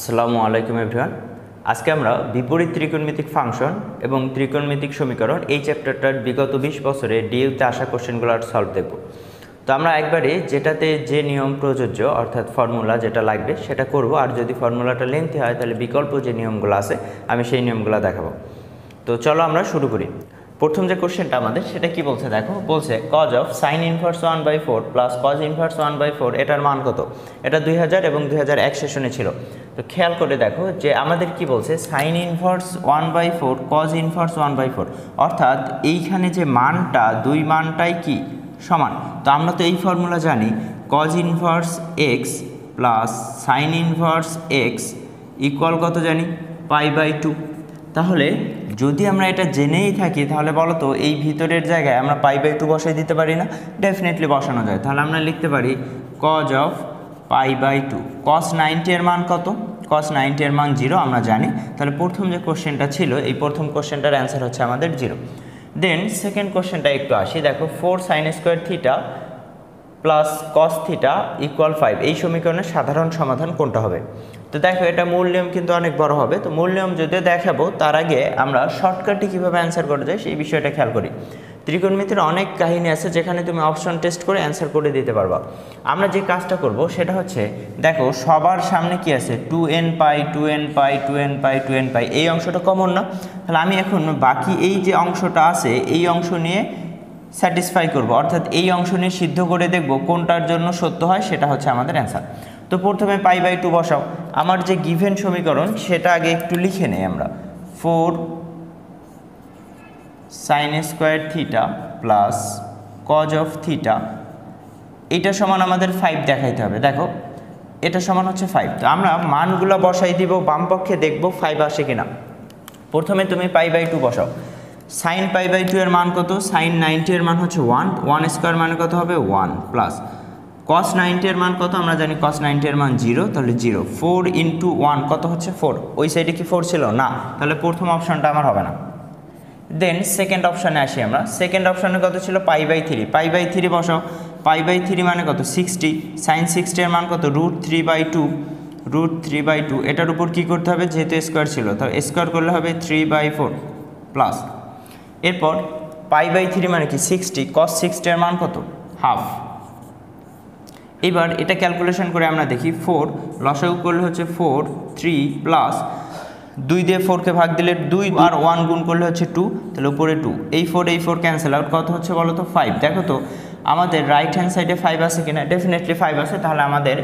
আসসালামু আলাইকুম এভরিওয়ান। আজকে আমরা বিপরীত ত্রিকোণমিতিক ফাংশন এবং ত্রিকোণমিতিক সমীকরণ এই চ্যাপ্টারটার বিগত 20 বছরে ডিইউতে আসা কোশ্চেনগুলোর সলভ দেখব। তো আমরা একবারে যেটাতে যে নিয়ম প্রযোজ্য অর্থাৎ ফর্মুলা যেটা লাগবে সেটা করব, আর যদি ফর্মুলাটা লেন্থি হয় তাহলে বিকল্প যে নিয়মগুলো আছে আমি সেই নিয়মগুলো দেখাবো। তো চলো আমরা শুরু করি। প্রথম যে কোশ্চেনটা আমাদের সেটা কি বলছে দেখো, বলছে cos of sin inverse 1/4 plus cos inverse 1/4 এটার মান কত। এটা 2000 এবং 2001 সেশনে ছিল। তো খেয়াল করে দেখো যে আমাদের কি বলছে sin ইনভার্স 1/4 cos ইনভার্স 1/4, অর্থাৎ এইখানে যে মানটা দুই মানটাই কি সমান। তো আমরা তো এই ফর্মুলা জানি cos inverse x plus sin inverse x equal কত জানি π/2। তাহলে যদি আমরা এটা জেনেই থাকি তাহলে বলো তো এই ভিতরের জায়গায় আমরা π/2 বসাই দিতে পারি না? ডেফিনেটলি বসানো যায়। তাহলে আমরা লিখতে পারি cos অফ π/2। cos 90 এর মান কত? cos 90 এর মান 0 আমরা জানি। তাহলে প্রথম যে কোশ্চেনটা ছিল এই প্রথম কোশ্চেনটার অ্যান্সার হচ্ছে আমাদের 0। দেন সেকেন্ড কোশ্চেনটা একটু আসি, দেখো 4 sin square theta plus cos theta equal 5, এই সমীকরণের সাধারণ সমাধান কোনটা হবে? তো দেখো এটা মূল নিয়ম কিন্তু অনেক বড় হবে, তো মূল নিয়ম যদিও দেখাবো তার আগে আমরা শর্টকাটে কীভাবে অ্যান্সার করা যায় সেই বিষয়টা খেয়াল করি। ত্রিকোণমিতির অনেক কাহিনী আছে যেখানে তুমি অপশন টেস্ট করে অ্যান্সার করে দিতে পারবা। আমরা যে কাজটা করব সেটা হচ্ছে দেখো সবার সামনে কি আছে 2nπ 2nπ 2nπ 2nπ, এই অংশটা কমন না? তাহলে আমি এখন বাকি এই যে অংশটা আছে এই অংশ নিয়ে স্যাটিসফাই করব, অর্থাৎ এই অংশ নিয়ে সিদ্ধ করে দেখব কোনটার জন্য সত্য হয়, সেটা হচ্ছে আমাদের অ্যান্সার। তো প্রথমে π/2 বসাও। আমার যে গিভেন সমীকরণ সেটা আগে একটু লিখে নেই আমরা। 4 sin square theta plus cos of theta এটা সমান আমাদের 5 দেখাইতে হবে। দেখো এটা সমান হচ্ছে 5। তো আমরা মানগুলো বসাই দিব, বাম পক্ষে দেখব 5 আসে কিনা। প্রথমে তুমি π/2 বসাও। sin π/2 এর মান কত? sin 90 এর মান হচ্ছে 1, 1 স্কোয়ার মানে কত হবে 1 প্লাস cos 90 এর মান কত? আমরা জানি cos 90 এর মান 0, তাহলে 0। 4 ইন্টু 1 কত হচ্ছে 4। ওই সাইডে কি 4 ছিল না? তাহলে প্রথম অপশনটা আমার হবে না। দেন সেকেন্ড অপশানে আসি আমরা। সেকেন্ড অপশানে কত ছিল? π/3। π/3 বসাও। π/3 মানে কত? 60। sin 60 এর মান কত? √3/2। √3/2 এটার উপর কি করতে হবে? যেহেতু স্কোয়ার ছিল তাহলে স্কোয়ার করলে হবে 3/4 প্লাস এরপর π/3 মানে কি 60, cos 60 এর মান কত? হাফ। এবার এটা ক্যালকুলেশন করে আমরা দেখি 4 লসাগু করলে হচ্ছে 4 3 প্লাস 2 দিয়ে 4কে ভাগ দিলে 2 আর 1 গুণ করলে হচ্ছে 2, তাহলে উপরে 2। এই 4 ক্যান্সেল আউট, কত হচ্ছে বলো তো 5। দেখো তো আমাদের রাইট হ্যান্ড সাইডে 5 আছে কিনা? ডেফিনেটলি 5 আছে। তাহলে আমাদের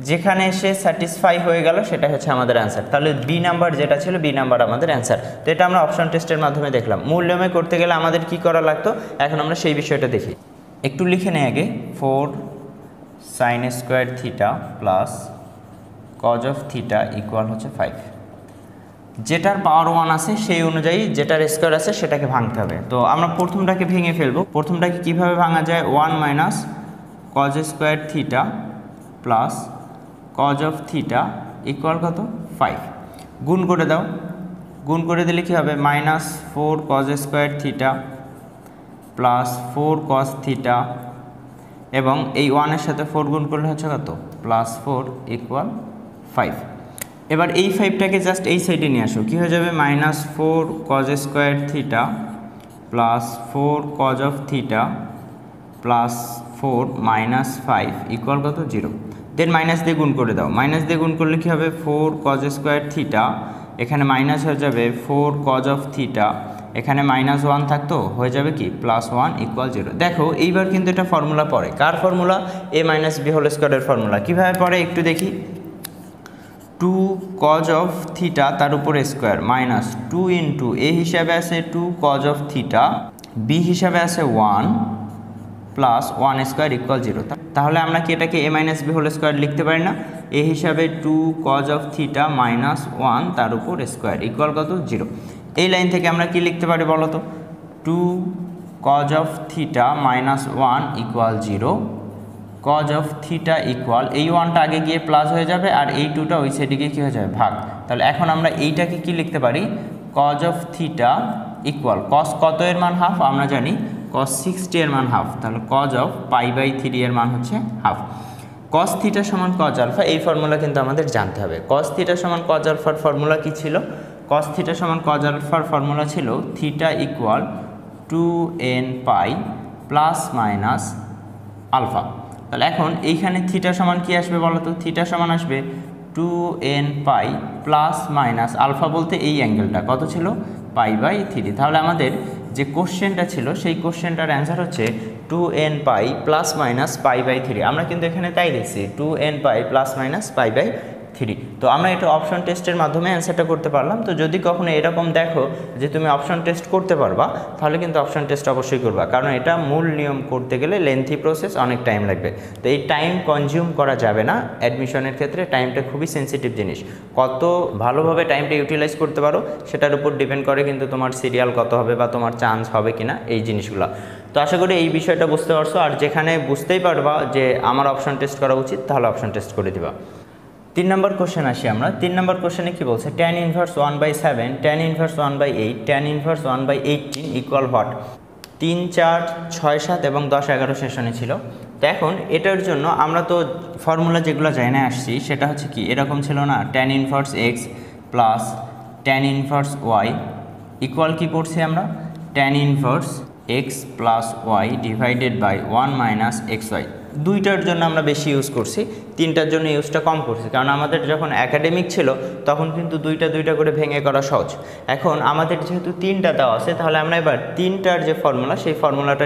যেখানে এসে স্যাটিসফাই হয়ে গেল সেটা হচ্ছে আমাদের অ্যান্সার। তাহলে বি নাম্বার যেটা ছিল বি নাম্বার আমাদের অ্যান্সার। তো এটা আমরা অপশন টেস্টের মাধ্যমে দেখলাম। মূল নিয়মে করতে গেলে আমাদের কি করা লাগতো, এখন আমরা সেই বিষয়টা দেখি। একটু লিখে নেই আগে। 4 sin square theta plus cos of theta equal হচ্ছে 5। যেটার পাওয়ার 1 আছে সেই অনুযায়ী যেটার স্কোয়ার আছে সেটাকে ভাঙতে হবে। তো আমরা প্রথমটাকে ভেঙে ফেলবো। প্রথমটাকে কিভাবে ভাঙা যায়? 1 minus cos square theta plus cos of theta equal কত? 5। গুণ করে দাও। গুণ করে দিলে কি হবে? Minus 4 cos square theta plus 4 cos theta, এবং এই 1 এর সাথে 4 গুণ করলে হচ্ছে কত? Plus 4 equal 5। এবার এই 5টাকে জাস্ট এই সাইডে নিয়ে আসো। কী হয়ে যাবে? Minus 4 cos square theta plus 4 cos of theta plus 4 minus 5 equal কত? 0। দেন মাইনাস দিয়ে গুণ করে দাও। মাইনাস দিয়ে গুণ করলে কী হবে? 4 cos স্কোয়ার থিটা, এখানে মাইনাস হয়ে যাবে 4 cos অফ থিটা, এখানে মাইনাস 1 থাকতো হয়ে যাবে কি প্লাস 1 ইকুয়াল 0। দেখো এইবার কিন্তু এটা ফর্মুলা পড়ে। কার formula? a minus b whole স্কোয়ারের ফর্মুলা। কীভাবে পড়ে একটু দেখি। 2 cos অফ থিটা তার উপরে স্কোয়ার মাইনাস 2 ইন্টু a হিসাবে আছে 2 cos অফ থিটা, b হিসাবে আছে 1 প্লাস 1 স্কোয়ার ইকুয়াল 0। তাহলে আমরা কি এটাকে a minus b whole square লিখতে পারি না? a হিসাবে 2 cos অফ থিটা মাইনাস 1 তার উপর স্কোয়ার ইকুয়াল কত? 0। এই লাইন থেকে আমরা কি লিখতে পারি বলো তো? 2 cos of theta minus 1 equal 0। cos of theta equal এই 1টা আগে গিয়ে প্লাস হয়ে যাবে আর এই 2টা ওই সাইডে গিয়ে কী হয়ে যাবে? ভাগ। তাহলে এখন আমরা এইটাকে কি লিখতে পারি? cos of theta equal cos কত এর মান হাফ? আমরা জানি cos 60 এর মান হাফ। তাহলে cos অফ π/3 এর মান হচ্ছে হাফ। cos থিটা সমান cos আলফা, এই ফর্মুলা কিন্তু আমাদের জানতে হবে। cos থিটা সমান cos আলফার ফর্মুলা কি ছিল? cos থিটা সমান cos আলফার ফর্মুলা ছিল theta equal 2n pi plus minus alpha. তাহলে এখন এইখানে থিটা সমান কি আসবে বলো তো? থিটা সমান আসবে 2n pi plus minus alpha, বলতে এই অ্যাঙ্গেলটা কত ছিল? π/3। তাহলে আমাদের যে কোশ্চেনটা ছিল সেই কোশ্চেনটার অ্যান্সার হচ্ছে 2n পাই প্লাস মাইনাস π/3। আমরা কিন্তু এখানে তাই দেখছি 2n পাই প্লাস মাইনাস π/3। তো আমরা এটা অপশন টেস্টের মাধ্যমে অ্যান্সারটা করতে পারলাম। তো যদি কখনো এরকম দেখো যে তুমি অপশন টেস্ট করতে পারবা, তাহলে কিন্তু অপশন টেস্ট অবশ্যই করবা, কারণ এটা মূল নিয়ম করতে গেলে লেন্থি প্রসেস, অনেক টাইম লাগবে। তো এই টাইম কনজিউম করা যাবে না অ্যাডমিশনের ক্ষেত্রে। টাইমটা খুবই সেন্সিটিভ জিনিস, কত ভালোভাবে টাইমটা ইউটিলাইজ করতে পারো সেটার উপর ডিপেন্ড করে কিন্তু তোমার সিরিয়াল কত হবে বা তোমার চান্স হবে কিনা এই জিনিসগুলো। তো আশা করি এই বিষয়টা বুঝতে পারছো। আর যেখানে বুঝতেই পারবা যে আমার অপশন টেস্ট করা উচিত, তাহলে অপশন টেস্ট করে দিবা। 3 নম্বর কোশ্চেন আসি আমরা। 3 নম্বর কোশ্চেনে কি বলছে? tan inverse 1/7 tan inverse 1/8 tan inverse 1/18 equal what? 3, 4, 6, 7 এবং 10, 11 সেশনে ছিল। তো এখন এটার জন্য আমরা তো ফর্মুলা যেগুলো জানে আসছি সেটা হচ্ছে কি এরকম ছিল না? tan inverse x plus tan inverse y equal কি পড়ছি আমরা? tan inverse x plus y divided by 1 minus xy। দুইটার জন্য আমরা বেশি ইউজ করছি, তিনটার জন্য ইউজটা কম করছি, কারণ আমাদের যখন একাডেমিক ছিল তখন কিন্তু দুইটা করে ভেঙে করা সহজ। এখন আমাদের যেহেতু তিনটা দেওয়া আছে, তাহলে আমরা এবার তিনটার যে ফর্মুলা সেই ফর্মুলাটা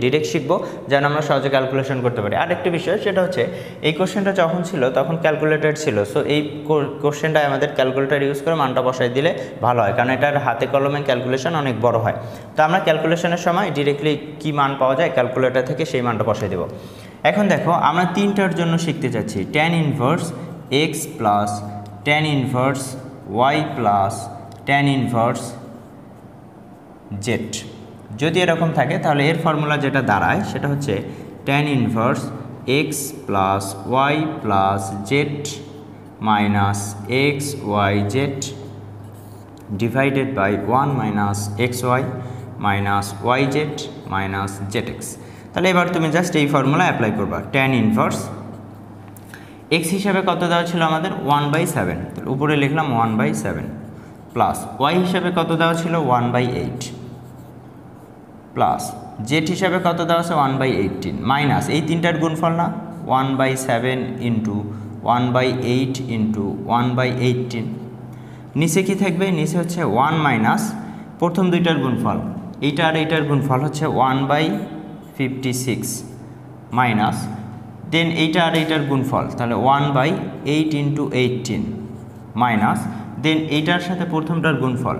ডিরেক্ট শিখবো, যেন আমরা সহজে ক্যালকুলেশন করতে পারি। আরেকটা বিষয় সেটা হচ্ছে এই কোশ্চেনটা যখন ছিল তখন ক্যালকুলেটর ছিল, সো এই কোশ্চেনটায় আমাদের ক্যালকুলেটর ইউজ করে মানটা বসাই দিলে ভালো হয়, কারণ এটার হাতে কলমে ক্যালকুলেশন অনেক বড় হয়। তো আমরা ক্যালকুলেশনের সময় ডিরেক্টলি কি মান পাওয়া যায় ক্যালকুলেটর থেকে সেই মানটা বসাই দেবো। এখন দেখো আমরা তিনটার জন্য শিখতে চাচ্ছি tan inverse x plus tan inverse y plus tan inverse z। যদি এরকম থাকে তাহলে এর ফর্মুলা যেটা দাঁড়ায় সেটা হচ্ছে tan inverse x plus y plus z minus xyz divided by 1 minus xy minus yz minus zx। তাহলে এবার তুমি জাস্ট এই ফর্মুলা অ্যাপ্লাই করবা। tan ইনভার্স x হিসাবে কত দেওয়া ছিল আমাদের? 1/7, তাহলে উপরে লিখলাম 1/7 প্লাস y হিসাবে কত দেওয়া ছিল? 1/8 প্লাস z হিসাবে কত দেওয়া আছে? 1/18 মাইনাস এই তিনটার গুণফল না 1/7 ইন্টু 1/8 ইন্টু 1/18। নিচে কি থাকবে? নিচে হচ্ছে 1 মাইনাস প্রথম দুইটার গুণফল, এইটা আর এইটার গুণফল হচ্ছে 1/56 মাইনাস দেন এইটা আর এইটার গুণফল, তাহলে 1/8 ইন্টু 18 মাইনাস দেন এইটার সাথে প্রথমটার গুণফল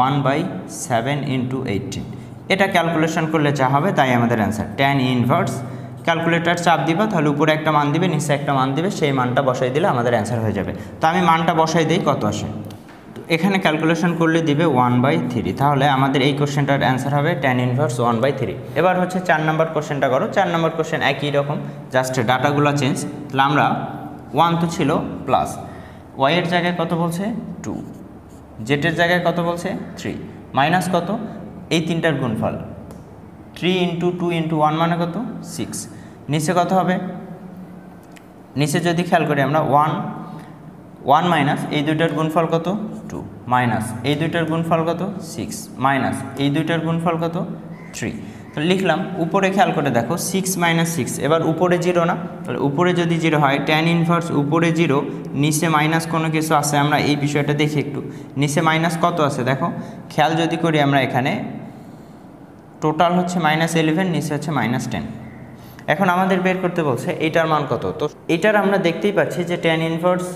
1/7 ইন্টু 18। এটা ক্যালকুলেশন করলে যা হবে তাই আমাদের অ্যান্সার। tan ইনভার্স ক্যালকুলেটর চাপ দিবা, তাহলে উপরে একটা মান দিবে নিচে একটা মান দিবে, সেই মানটা বসাই দিলে আমাদের অ্যান্সার হয়ে যাবে। তো আমি মানটা বসাই দিই কত আসে। এখানে ক্যালকুলেশন করলে দিবে 1/3, তাহলে আমাদের এই কোশ্চেনটার অ্যান্সার হবে tan ইনভার্স 1/3। এবার হচ্ছে 4 নম্বর কোশ্চেনটা করো। 4 নম্বর কোশ্চেন একই রকম, জাস্ট ডাটাগুলো চেঞ্জ। তাহলে আমরা 1 তো ছিল প্লাস y এর জায়গায় কত বলছে? 2, z এর জায়গায় কত বলছে? 3 মাইনাস কত? এই তিনটার গুণফল 3 ইন্টু 2 ইন্টু 1 মানে কত? 6। নিচে কত হবে? নিচে যদি খেয়াল করি আমরা 1 মাইনাস এই দুইটার গুণফল কত? 2 মাইনাস এই দুইটার গুণফল কত? 6 মাইনাস এই দুইটার গুণফল কত? 3। তো লিখলাম। উপরে খেয়াল করে দেখো 6 মাইনাস 6, এবার উপরে 0 না, তাহলে উপরে যদি 0 হয় tan ইনভার্স উপরে 0 নিচে মাইনাস কোনো কিছু আছে, আমরা এই বিষয়টা দেখি একটু। নিচে মাইনাস কত আছে দেখো, খেয়াল যদি করি আমরা এখানে টোটাল হচ্ছে -11, নিচে হচ্ছে -10। এখন আমাদের বের করতে বলছে এইটার মান কত। তো এটার আমরা দেখতেই পাচ্ছি যে tan ইনভার্স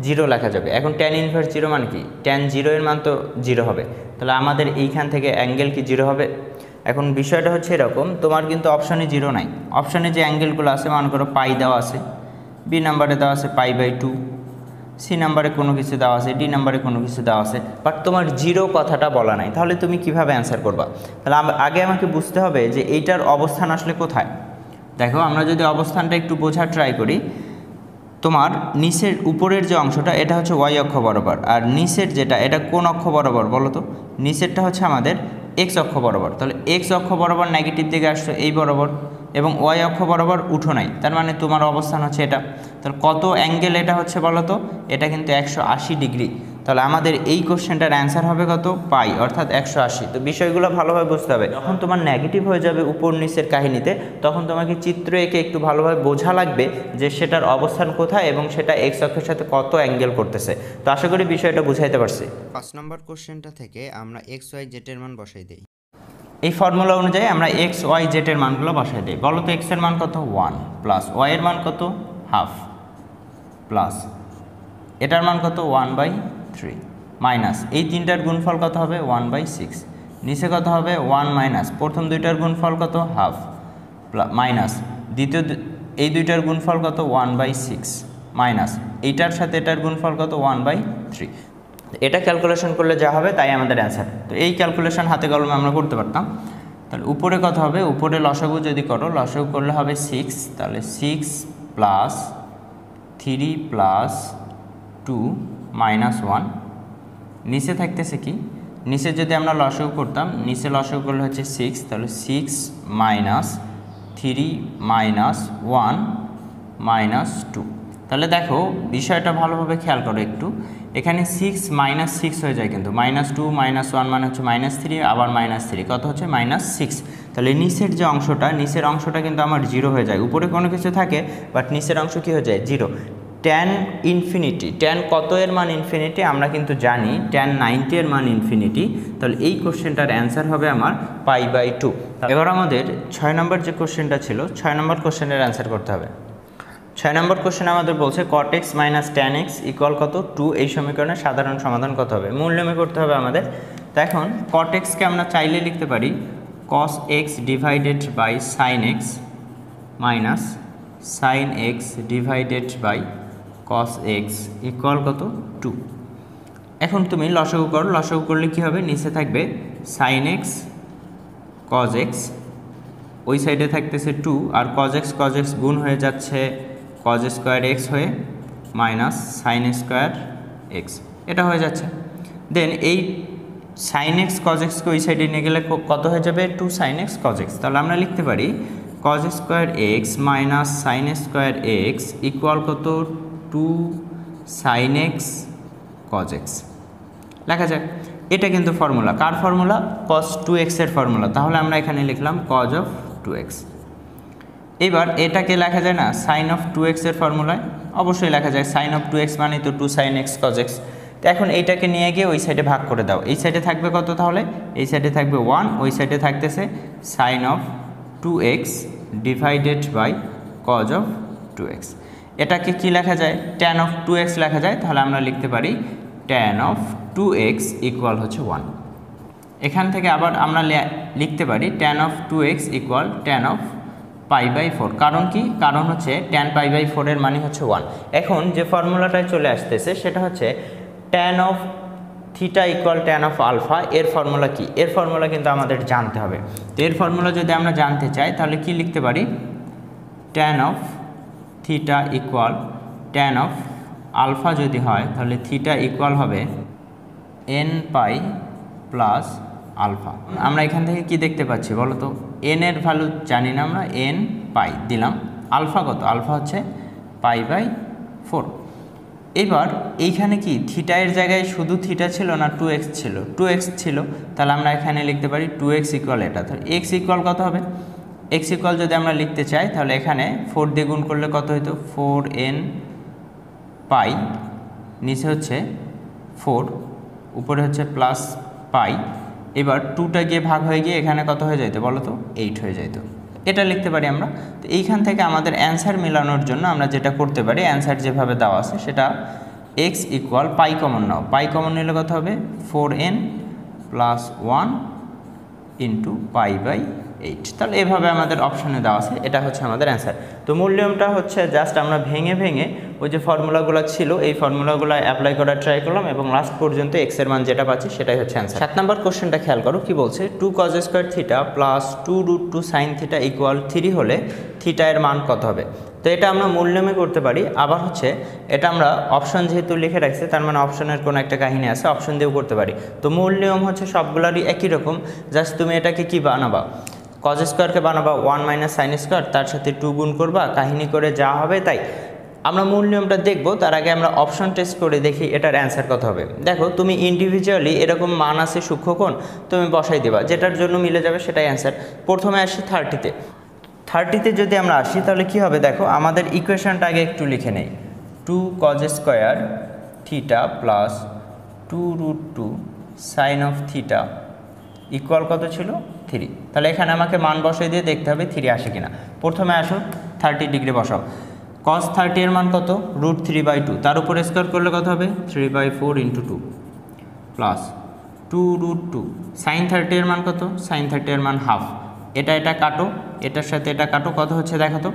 0 লেখা যাবে। এখন tan ইনভার্স 0 মান কি? tan 0 এর মান তো 0 হবে, তাহলে আমাদের এইখান থেকে অ্যাঙ্গেল কি 0 হবে? এখন বিষয়টা হচ্ছে এরকম, তোমার কিন্তু অপশানে 0 নাই। অপশানে যে অ্যাঙ্গেলগুলো আছে, মনে করো পাই দেওয়া আছে, বি নাম্বারে দেওয়া আছে π/2, সি নাম্বারে কোনো কিছু দেওয়া আছে, ডি নাম্বারে কোনো কিছু দেওয়া আছে, বাট তোমার 0 কথাটা বলা নাই। তাহলে তুমি কিভাবে অ্যান্সার করবা? তাহলে আগে আমাকে বুঝতে হবে যে এইটার অবস্থান আসলে কোথায়। দেখো আমরা যদি অবস্থানটা একটু বোঝার ট্রাই করি, তোমার নিচের উপরের যে অংশটা এটা হচ্ছে y অক্ষ বরাবর, আর নিচের যেটা এটা কোন অক্ষ বরাবর বলো তো? নিচেরটা হচ্ছে আমাদের x অক্ষ বরাবর। তাহলে x অক্ষ বরাবর নেগেটিভ দিকে আসছে এই বরাবর, এবং ওয়াই অক্ষ বরাবর উঠো নাই, তার মানে তোমার অবস্থান হচ্ছে এটা। তাহলে কত অ্যাঙ্গেল এটা হচ্ছে বলো তো? এটা কিন্তু 180 ডিগ্রি। তাহলে আমাদের এই কোশ্চেনটার অ্যান্সার হবে কত? পাই, অর্থাৎ 180। তো বিষয়গুলো ভালোভাবে বুঝতে হবে। যখন তোমার নেগেটিভ হয়ে যাবে উপর নিচের কাহিনীতে, তখন তোমাকে চিত্র এঁকে একটু ভালোভাবে বোঝা লাগবে যে সেটার অবস্থান কোথায় এবং সেটা এক্স অক্ষের সাথে কত অ্যাঙ্গেল করতেছে। তো আশা করি বিষয়টা বুঝাইতে পারছি। 5 নম্বর কোশ্চেনটা থেকে আমরা এক্স ওয়াই জেড এর মান বসাই দিই। এই ফর্মুলা অনুযায়ী আমরা এক্স ওয়াই জেড এর মানগুলো বসাই দিই। বলো তো এক্স এর মান কত? 1 প্লাস ওয়াই এর মান কত? হাফ প্লাস এটার মান কত? 1/3 মাইনাস এই তিনটার গুণফল কত হবে? 1/6। নিচে কত হবে? 1 মাইনাস প্রথম দুইটার গুণফল কত? হাফ মাইনাস দ্বিতীয় এই দুইটার গুণফল কত? 1/6 মাইনাস এইটার সাথে এটার গুণফল কত? 1/3। এটা ক্যালকুলেশন করলে যা হবে তাই আমাদের অ্যান্সার। তো এই ক্যালকুলেশন হাতে কলমে আমরা করতে পারতাম। তাহলে উপরে কত হবে? উপরে লসাগু যদি করো, লসাগু করলে হবে 6। তাহলে 6 প্লাস 3 প্লাস 2 মাইনাস 1। নিচে থাকতেছে কি? নিচে যদি আমরা লসাগু করতাম, নিচে লসাগু করলে হচ্ছে 6। তাহলে 6 মাইনাস 3 মাইনাস 1 মাইনাস 2। তাহলে দেখো বিষয়টা ভালোভাবে খেয়াল করো একটু। এখানে 6 মাইনাস 6 হয়ে যায়, কিন্তু -2 -1 মানে হচ্ছে -3, আবার -3 কত হচ্ছে? -6। তাহলে নিচের যে অংশটা, নিচের অংশটা কিন্তু আমার 0 হয়ে যায়। উপরে কোনো কিছু থাকে, বাট নিচের অংশ কি হয়ে যায়? 0। tan ইনফিনিটি, tan কত এর মান ইনফিনিটি আমরা কিন্তু জানি, tan 90 এর মান ইনফিনিটি। তাহলে এই কোশ্চেনটার অ্যান্সার হবে আমার π/2। এবার আমাদের 6 নম্বর যে কোশ্চেনটা ছিল, 6 নম্বর কোশ্চেনের অ্যান্সার করতে হবে। 6 নম্বর কোশ্চেন আমাদের বলছে cot x minus tan x equal কত? 2। এই সমীকরণের সাধারণ সমাধান কত হবে? মূল্যায়ন করতে হবে আমাদের। তো এখন cot x কে আমরা চাইলে লিখতে পারি cos x divided by sin x minus sin x divided by cos x equal কত? 2। এখন তুমি লসাগু করো, লসাগু করলে কি হবে? নিচে থাকবে sin x cos x, ওই সাইডে থাকতেছে 2, আর cos x গুণ হয়ে যাচ্ছে cos স্কোয়ার x হয়ে মাইনাস sin স্কোয়ার x, এটা হয়ে যাচ্ছে। দেন এই sin x cos x কে ওই সাইডে নিয়ে গেলে কত হয়ে যাবে? 2 sin x cos x। তাহলে আমরা লিখতে পারি cos square x minus sin square x equal কত? 2 sin x cos x লেখা যাক। এটা কিন্তু ফর্মুলা, কার ফর্মুলা? cos 2x এর ফর্মুলা। তাহলে আমরা এখানে লিখলাম cos of 2x। এবার এটাকে লেখা যায় না sin of 2x এর ফর্মুলায়? অবশ্যই লেখা যায়। sin of 2x মানে তো 2 sin x cos x। তো এখন এইটাকে নিয়ে গিয়ে ওই সাইডে ভাগ করে দাও। এই সাইডে থাকবে কত তাহলে? এই সাইডে থাকবে 1, ওই সাইডে থাকতেছে sin of 2x divided by cos of 2x। এটাকে কি লেখা যায়? tan of 2x লেখা যায়। তাহলে আমরা লিখতে পারি tan of 2x ইকুয়াল হচ্ছে 1। এখান থেকে আবার আমরা লিখতে পারি tan of 2x equal tan of π/4। কারণ কি? কারণ হচ্ছে tan π/4 এর মানে হচ্ছে 1। এখন যে ফর্মুলাটায় চলে আসতেছে সেটা হচ্ছে tan of theta equal tan of alpha. এর ফর্মুলা কি? এর ফর্মুলা কিন্তু আমাদের জানতে হবে। তো এর ফর্মুলা যদি আমরা জানতে চাই তাহলে কি লিখতে পারি? tan of theta equal tan of alpha যদি হয় তাহলে থিটা ইকুয়াল হবে n পাই প্লাস আলফা। আমরা এখান থেকে কি দেখতে পাচ্ছি বলো তো? n এর ভ্যালু জানি না আমরা, n পাই দিলাম। আলফা কত? আলফা হচ্ছে π/4। এবার এইখানে কি থিটা এর জায়গায় শুধু থিটা ছিল না 2x ছিল? 2x ছিল। তাহলে আমরা এখানে লিখতে পারি 2x ইকুয়াল এটা। তাহলে x ইকুয়াল কত হবে? x ইকুয়াল যদি আমরা লিখতে চাই তাহলে এখানে 4 দিয়ে গুণ করলে কত হইতো? 4n পাই, নিচে হচ্ছে 4, উপরে হচ্ছে প্লাস পাই। এবার 2টা গিয়ে ভাগ হয়ে গিয়ে এখানে কত হয়ে যাইতো বলো তো? 8 হয়ে যাইতো। এটা লিখতে পারি আমরা। তো এইখান থেকে আমাদের অ্যান্সার মেলানোর জন্য আমরা যেটা করতে পারি, অ্যান্সার যেভাবে দেওয়া আছে সেটা x ইকুয়াল পাই কমন নাও। পাই কমন নিলে কত হবে? 4n plus 1 into π/8। তাহলে এভাবে আমাদের অপশানে দেওয়া আছে, এটা হচ্ছে আমাদের অ্যান্সার। তো মূল্যায়নটা হচ্ছে জাস্ট আমরা ভেঙে ভেঙে ওই যে ফর্মুলাগুলো ছিল এই ফর্মুলাগুলো অ্যাপ্লাই করার ট্রাই করলাম এবং লাস্ট পর্যন্ত x এর মান যেটা পাচ্ছি সেটাই হচ্ছে অ্যান্সার। 7 নম্বর কোশ্চেনটা খেয়াল করো কি বলছে? 2 cos square theta plus 2√2 sin theta equal 3 হলে থিটা এর মান কত হবে? তো এটা আমরা মূল্যায়ন করতে পারি। আবার হচ্ছে এটা আমরা অপশন যেহেতু লিখে রাখছি তার মানে অপশনের কোনো একটা কাহিনী আছে, অপশন দিয়েও করতে পারি। তো মূল নিয়ম হচ্ছে সবগুলারই একই রকম, জাস্ট তুমি এটাকে কি বানাবা? কজ স্কোয়ারকে বানাবা 1 মাইনাস সাইন স্কোয়ার, তার সাথে 2 গুণ করবা, কাহিনী করে যা হবে তাই। আমরা মূল নিয়মটা দেখব, তার আগে আমরা অপশন টেস্ট করে দেখি এটার অ্যান্সার কত হবে। দেখো তুমি ইন্ডিভিজুয়ালি এরকম মান আছে সূক্ষ্মকোণ, তুমি বসাই দেবা, যেটার জন্য মিলে যাবে সেটাই অ্যান্সার। প্রথমে আসি 30তে যদি আমরা আসি তাহলে কি হবে দেখো, আমাদের ইকুয়েশনটা আগে একটু লিখে নেই। 2 cos square theta plus 2√2 sine of theta equal কত ছিল 3। তাহলে এখানে আমাকে মান বসাই দিয়ে দেখতে হবে 3 আসে কিনা। প্রথমে আসো 30 ডিগ্রি বসাও, cos 30 এর মান কত √3/2, তার উপর স্কোয়ার করলে কত হবে 3/4 × 2 প্লাস 2√2 সাইন 30 এর মান কত, সাইন 30 এর মান হাফ। এটা কাটো, এটার সাথে এটা কাটো, কত হচ্ছে দেখো তো,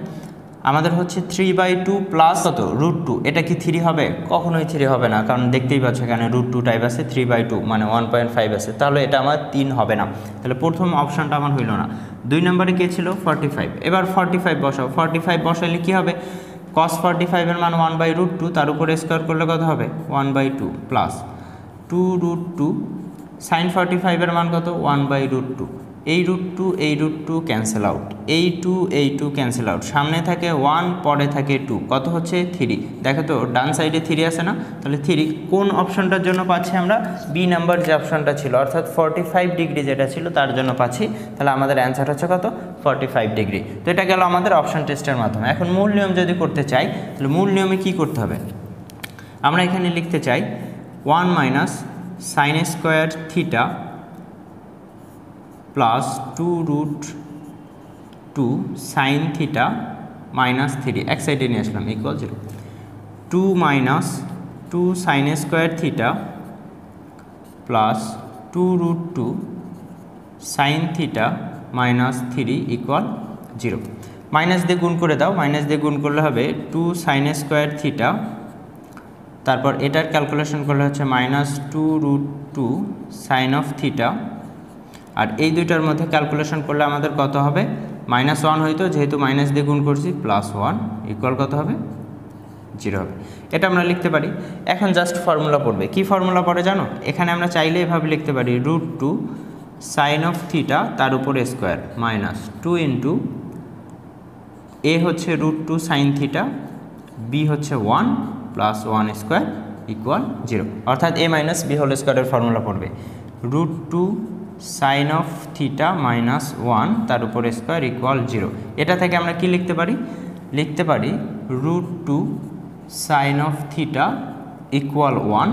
আমাদের হচ্ছে 3/2 প্লাস কত √2। এটা কি 3 হবে? কখনোই 3 হবে না, কারণ দেখতেই পাচ্ছ এখানে √2 টাইপ আছে, 3/2 মানে 1.5 আছে, তাহলে এটা আমার 3 হবে না। তাহলে প্রথম অপশানটা আমার হইল না। 2 নম্বরে কে ছিল 45, এবার 45 বসাও। 45 বসাইলে কি হবে, cos 45 এর মান 1/√2, তার উপরে স্কোয়ার করলে কত হবে 1/2 প্লাস 2√2 সাইন 45 এর মান কত 1/√2। এই √2 ক্যান্সেল আউট, এই 2 ক্যান্সেল আউট, সামনে থাকে 1 পরে থাকে 2, কত হচ্ছে 3। দেখো তো ডান সাইডে 3 আছে না, তাহলে 3 কোন অপশনটার জন্য পাচ্ছি আমরা, বি নাম্বার যে অপশনটা ছিল, অর্থাৎ 45 ডিগ্রি যেটা ছিল তার জন্য পাচ্ছি। তাহলে আমাদের অ্যান্সার হচ্ছে কত 45 ডিগ্রি। তো এটা গেল আমাদের অপশন টেস্টের মাধ্যমে। এখন মূল নিয়ম যদি করতে চাই তাহলে মূল নিয়মে কি করতে হবে, আমরা এখানে লিখতে চাই 1 minus sine square theta plus 2√2 sine theta minus 3, এক সাইডে নিয়ে আসলাম equal 0। 2 minus 2 sine square theta plus 2√2 sine theta minus 3 equal 0। Minus দিয়ে গুণ করে দাও, মাইনাস দিয়ে গুণ করলে হবে 2 সাইন স্কোয়ার থিটা, তারপর এটার ক্যালকুলেশন করলে হচ্ছে মাইনাস 2√2 সাইন অফ থিটা, আর এই দুইটার মধ্যে ক্যালকুলেশন করলে আমাদের কত হবে -1 হইতো, যেহেতু মাইনাস দিয়ে গুণ করছি +1 ইকুয়াল কত হবে 0 হবে। এটা আমরা লিখতে পারি। এখন জাস্ট ফর্মুলা পড়বে, কি ফর্মুলা পড়ে জানো, এখানে আমরা চাইলে এভাবে লিখতে পারি √2 সাইন অফ থিটা তার উপর স্কোয়ার মাইনাস 2 ইন্টু এ হচ্ছে √2 সাইন থিটা, বি হচ্ছে 1 প্লাস 1 স্কোয়ার ইকুয়াল 0, অর্থাৎ a মাইনাস বি হোল স্কোয়ারের ফর্মুলা পড়বে √2 সাইন অফ থিটা মাইনাস 1 তার উপর স্কোয়ার ইকুয়াল 0। এটা থেকে আমরা কি লিখতে পারি, লিখতে পারি √2 sine of theta equal 1,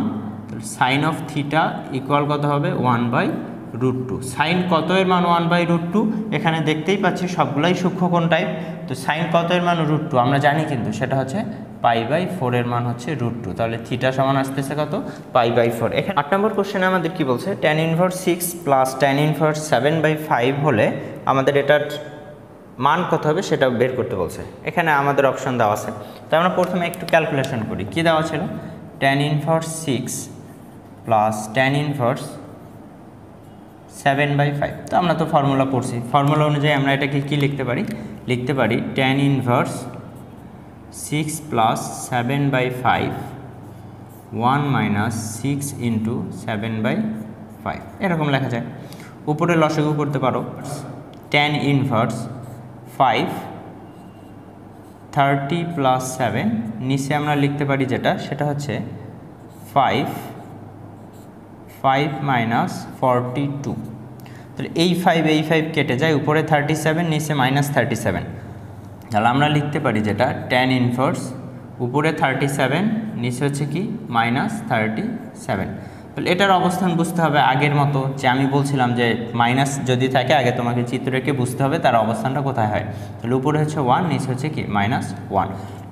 sine of theta equal কত হবে 1/√2। সাইন কত এর মান 1/√2, এখানে দেখতেই পাচ্ছি সবগুলাই সূক্ষ্মকোণ টাইপ, তো সাইন কত এর মান √2 আমরা জানি, কিন্তু সেটা হচ্ছে π/4 এর মান হচ্ছে √2, তাহলে থিটা সমান আসতেছে কত π/4। এখানে 8 নম্বর কোশ্চেনে আমাদের কি বলছে, tan inverse 6 plus tan inverse 7/5 হলে আমাদের এটার মান কত হবে সেটা বের করতে বলছে। এখানে আমাদের অপশন দেওয়া আছে, তো আমরা প্রথমে একটু ক্যালকুলেশন করি। কি দেওয়া ছিল, tan inverse 6 plus tan inverse 7/5, তো আমরা তো ফর্মুলা পড়ছি, ফর্মুলা অনুযায়ী আমরা এটাকে কি লিখতে পারি, লিখতে পারি tan inverse 6 plus 7/5 1 minus 6 into 7/5 এরকম লেখা যায়। উপরে লসাগু করতে পারো, tan ইনভার্স 5 30 প্লাস 7, নিচে আমরা লিখতে পারি যেটা সেটা হচ্ছে 5 মাইনাস 42, তাহলে এই 5 কেটে যায়, উপরে 37 নিচে -37, তাহলে আমরা লিখতে পারি যেটা tan ইনভার্স উপরে 37 নিচে হচ্ছে কি -37। তাহলে এটার অবস্থান বুঝতে হবে আগের মতো, যে আমি বলছিলাম যে মাইনাস যদি থাকে আগে তোমাকে চিত্র রেখে বুঝতে হবে তার অবস্থানটা কোথায় হয়। তাহলে উপরে হচ্ছে 1 নিচে হচ্ছে কি -1।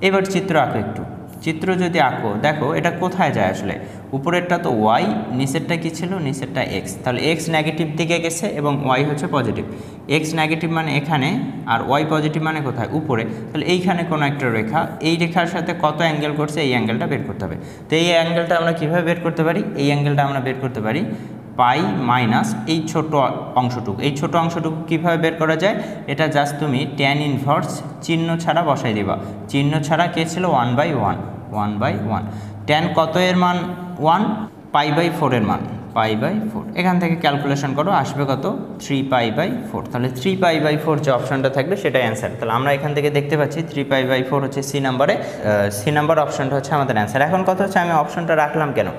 এবার চিত্র আঁকো, একটু চিত্র যদি আঁকো দেখো এটা কোথায় যায় আসলে, উপরেরটা তো y, নিচেরটা কি ছিল, নিচেরটা x, তাহলে x নেগেটিভ দিকে গেছে এবং y হচ্ছে পজিটিভ। x নেগেটিভ মানে এখানে, আর y পজিটিভ মানে কোথায়, উপরে। তাহলে এইখানে কোনো একটা রেখা, এই রেখার সাথে কত অ্যাঙ্গেল করছে এই অ্যাঙ্গেলটা বের করতে হবে। তো এই অ্যাঙ্গেলটা আমরা কীভাবে বের করতে পারি, এই অ্যাঙ্গেলটা আমরা বের করতে পারি পাই মাইনাস এই ছোট অংশটুকু। এই ছোট অংশটুকু কীভাবে বের করা যায়, এটা জাস্ট তুমি tan ইনভার্স চিহ্ন ছাড়া বসাই দিবা, চিহ্ন ছাড়া কে ছিল 1/1, tan কত এর মান 1, π/4 এর মান, π/4। এখান থেকে ক্যালকুলেশন করো, আসবে কত 3π/4। তাহলে 3π/4 যে অপশনটা থাকবে সেটাই অ্যান্সার। তাহলে আমরা এখান থেকে দেখতে পাচ্ছি 3π/4 হচ্ছে সি নাম্বার অপশনটা হচ্ছে আমাদের অ্যান্সার। এখন কথা হচ্ছে আমি অপশনটা রাখলাম কেন?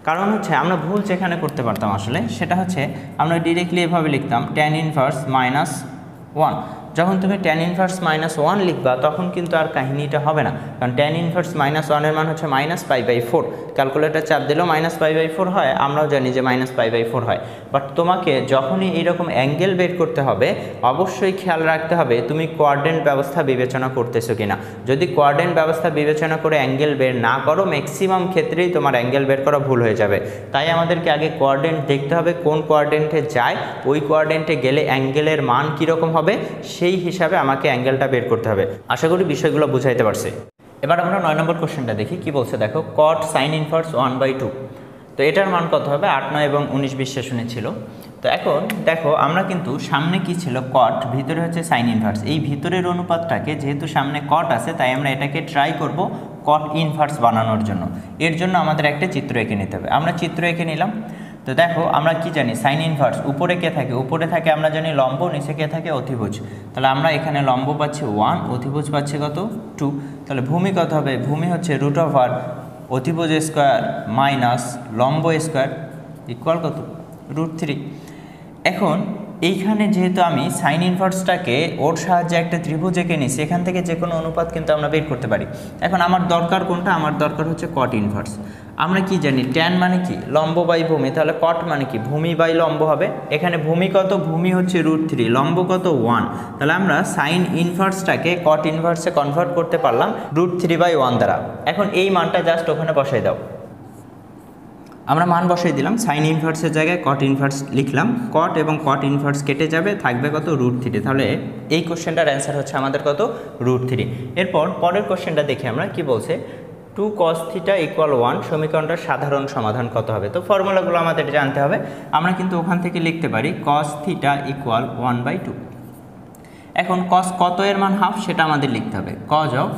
কারণ হচ্ছে আমরা ভুল যেখানে করতে পারতাম আসলে সেটা হচ্ছে আমরা ডিরেক্টলি এভাবে লিখতাম tan ইনভার্স -1। যখন তুমি tan ইনভার্স -1 লিখবা তখন কিন্তু আর কাহিনীটা হবে না, কারণ tan ইনভার্স -1 এর মান হচ্ছে -π/4। ক্যালকুলেটর চাপ দিলেও -π/4 হয়, আমরাও জানি যে -π/4 হয়। বাট তোমাকে যখনই এইরকম অ্যাঙ্গেল বের করতে হবে অবশ্যই খেয়াল রাখতে হবে তুমি কোয়াড্রেন্ট ব্যবস্থা বিবেচনা করতেছো কিনা। যদি কোয়াড্রেন্ট ব্যবস্থা বিবেচনা করে অ্যাঙ্গেল বের না করো ম্যাক্সিমাম ক্ষেত্রেই তোমার অ্যাঙ্গেল বের করা ভুল হয়ে যাবে। তাই আমাদেরকে আগে কোয়াড্রেন্ট দেখতে হবে, কোন কোয়াড্রেন্টে যায়, ওই কোয়াড্রেন্টে গেলে অ্যাঙ্গেলের মান কীরকম হবে সেই হিসাবে আমাকে অ্যাঙ্গেলটা বের করতে হবে। আশা করি বিষয়গুলো বুঝাইতে পারছি। এবার আমরা 9 নম্বর কোশ্চেনটা দেখি কি বলছে। দেখো cot sin ইনভার্স 1/2। তো এটার মান কত হবে? 8, 9 এবং 19 বিশ্লেষণে ছিল। তো এখন দেখো আমরা কিন্তু সামনে কি ছিল cot, ভিতরে হচ্ছে sin ইনভার্স। এই ভিতরের অনুপাতটাকে যেহেতু সামনে cot আছে তাই আমরা এটাকে ট্রাই করব cot ইনভার্স বানানোর জন্য। এর জন্য আমাদের একটা চিত্র এঁকে নিতে হবে। আমরা চিত্র এঁকে নিলাম। তো দেখো আমরা কি জানি সাইন ইনভার্স উপরে কে থাকে? উপরে থাকে আমরা জানি লম্ব, নিচে কে থাকে? অতিভুজ। তাহলে আমরা এখানে লম্ব পাচ্ছি 1, অতিভুজ পাচ্ছি কত 2। তাহলে ভূমি কত হবে? ভূমি হচ্ছে √ওভার অতিভুজ স্কোয়ার মাইনাস লম্ব স্কোয়ার ইকুয়াল কত? √3। এখন এইখানে যেহেতু আমি সাইন ইনভার্সটাকে ওর সাহায্যে একটা ত্রিভুজ এঁকে নিই, সেখান থেকে যে কোনো অনুপাত কিন্তু আমরা বের করতে পারি। এখন আমার দরকার কোনটা? আমার দরকার হচ্ছে কট ইনভার্স। আমরা কি জানি ট্যান মানে কি? লম্ব বাই ভূমি। তাহলে কট মানে কি? ভূমি বাই লম্ব হবে। এখানে ভূমি কত? ভূমি হচ্ছে √3, লম্ব কত 1। তাহলে আমরা সাইন ইনভার্সটাকে কট ইনভার্সে কনভার্ট করতে পারলাম √3/1 দ্বারা। এখন এই মানটা জাস্ট ওখানে বসাই দাও। আমরা মান বসাই দিলাম, সাইন ইনভার্সের জায়গায় কট ইনভার্স লিখলাম। কট এবং কট ইনভার্স কেটে যাবে, থাকবে কত? √3। তাহলে এই কোশ্চেনটার অ্যান্সার হচ্ছে আমাদের কত? √3। এরপর পরের কোশ্চেনটা দেখি আমরা কি বলছে। 2 cos θ = 1 সমীকরণটার সাধারণ সমাধান কত হবে? তো ফর্মুলাগুলো আমাদের জানতে হবে। আমরা কিন্তু ওখান থেকে লিখতে পারি cos θ = 1/2। এখন cos কত এর মান হাফ সেটা আমাদের লিখতে হবে। cos of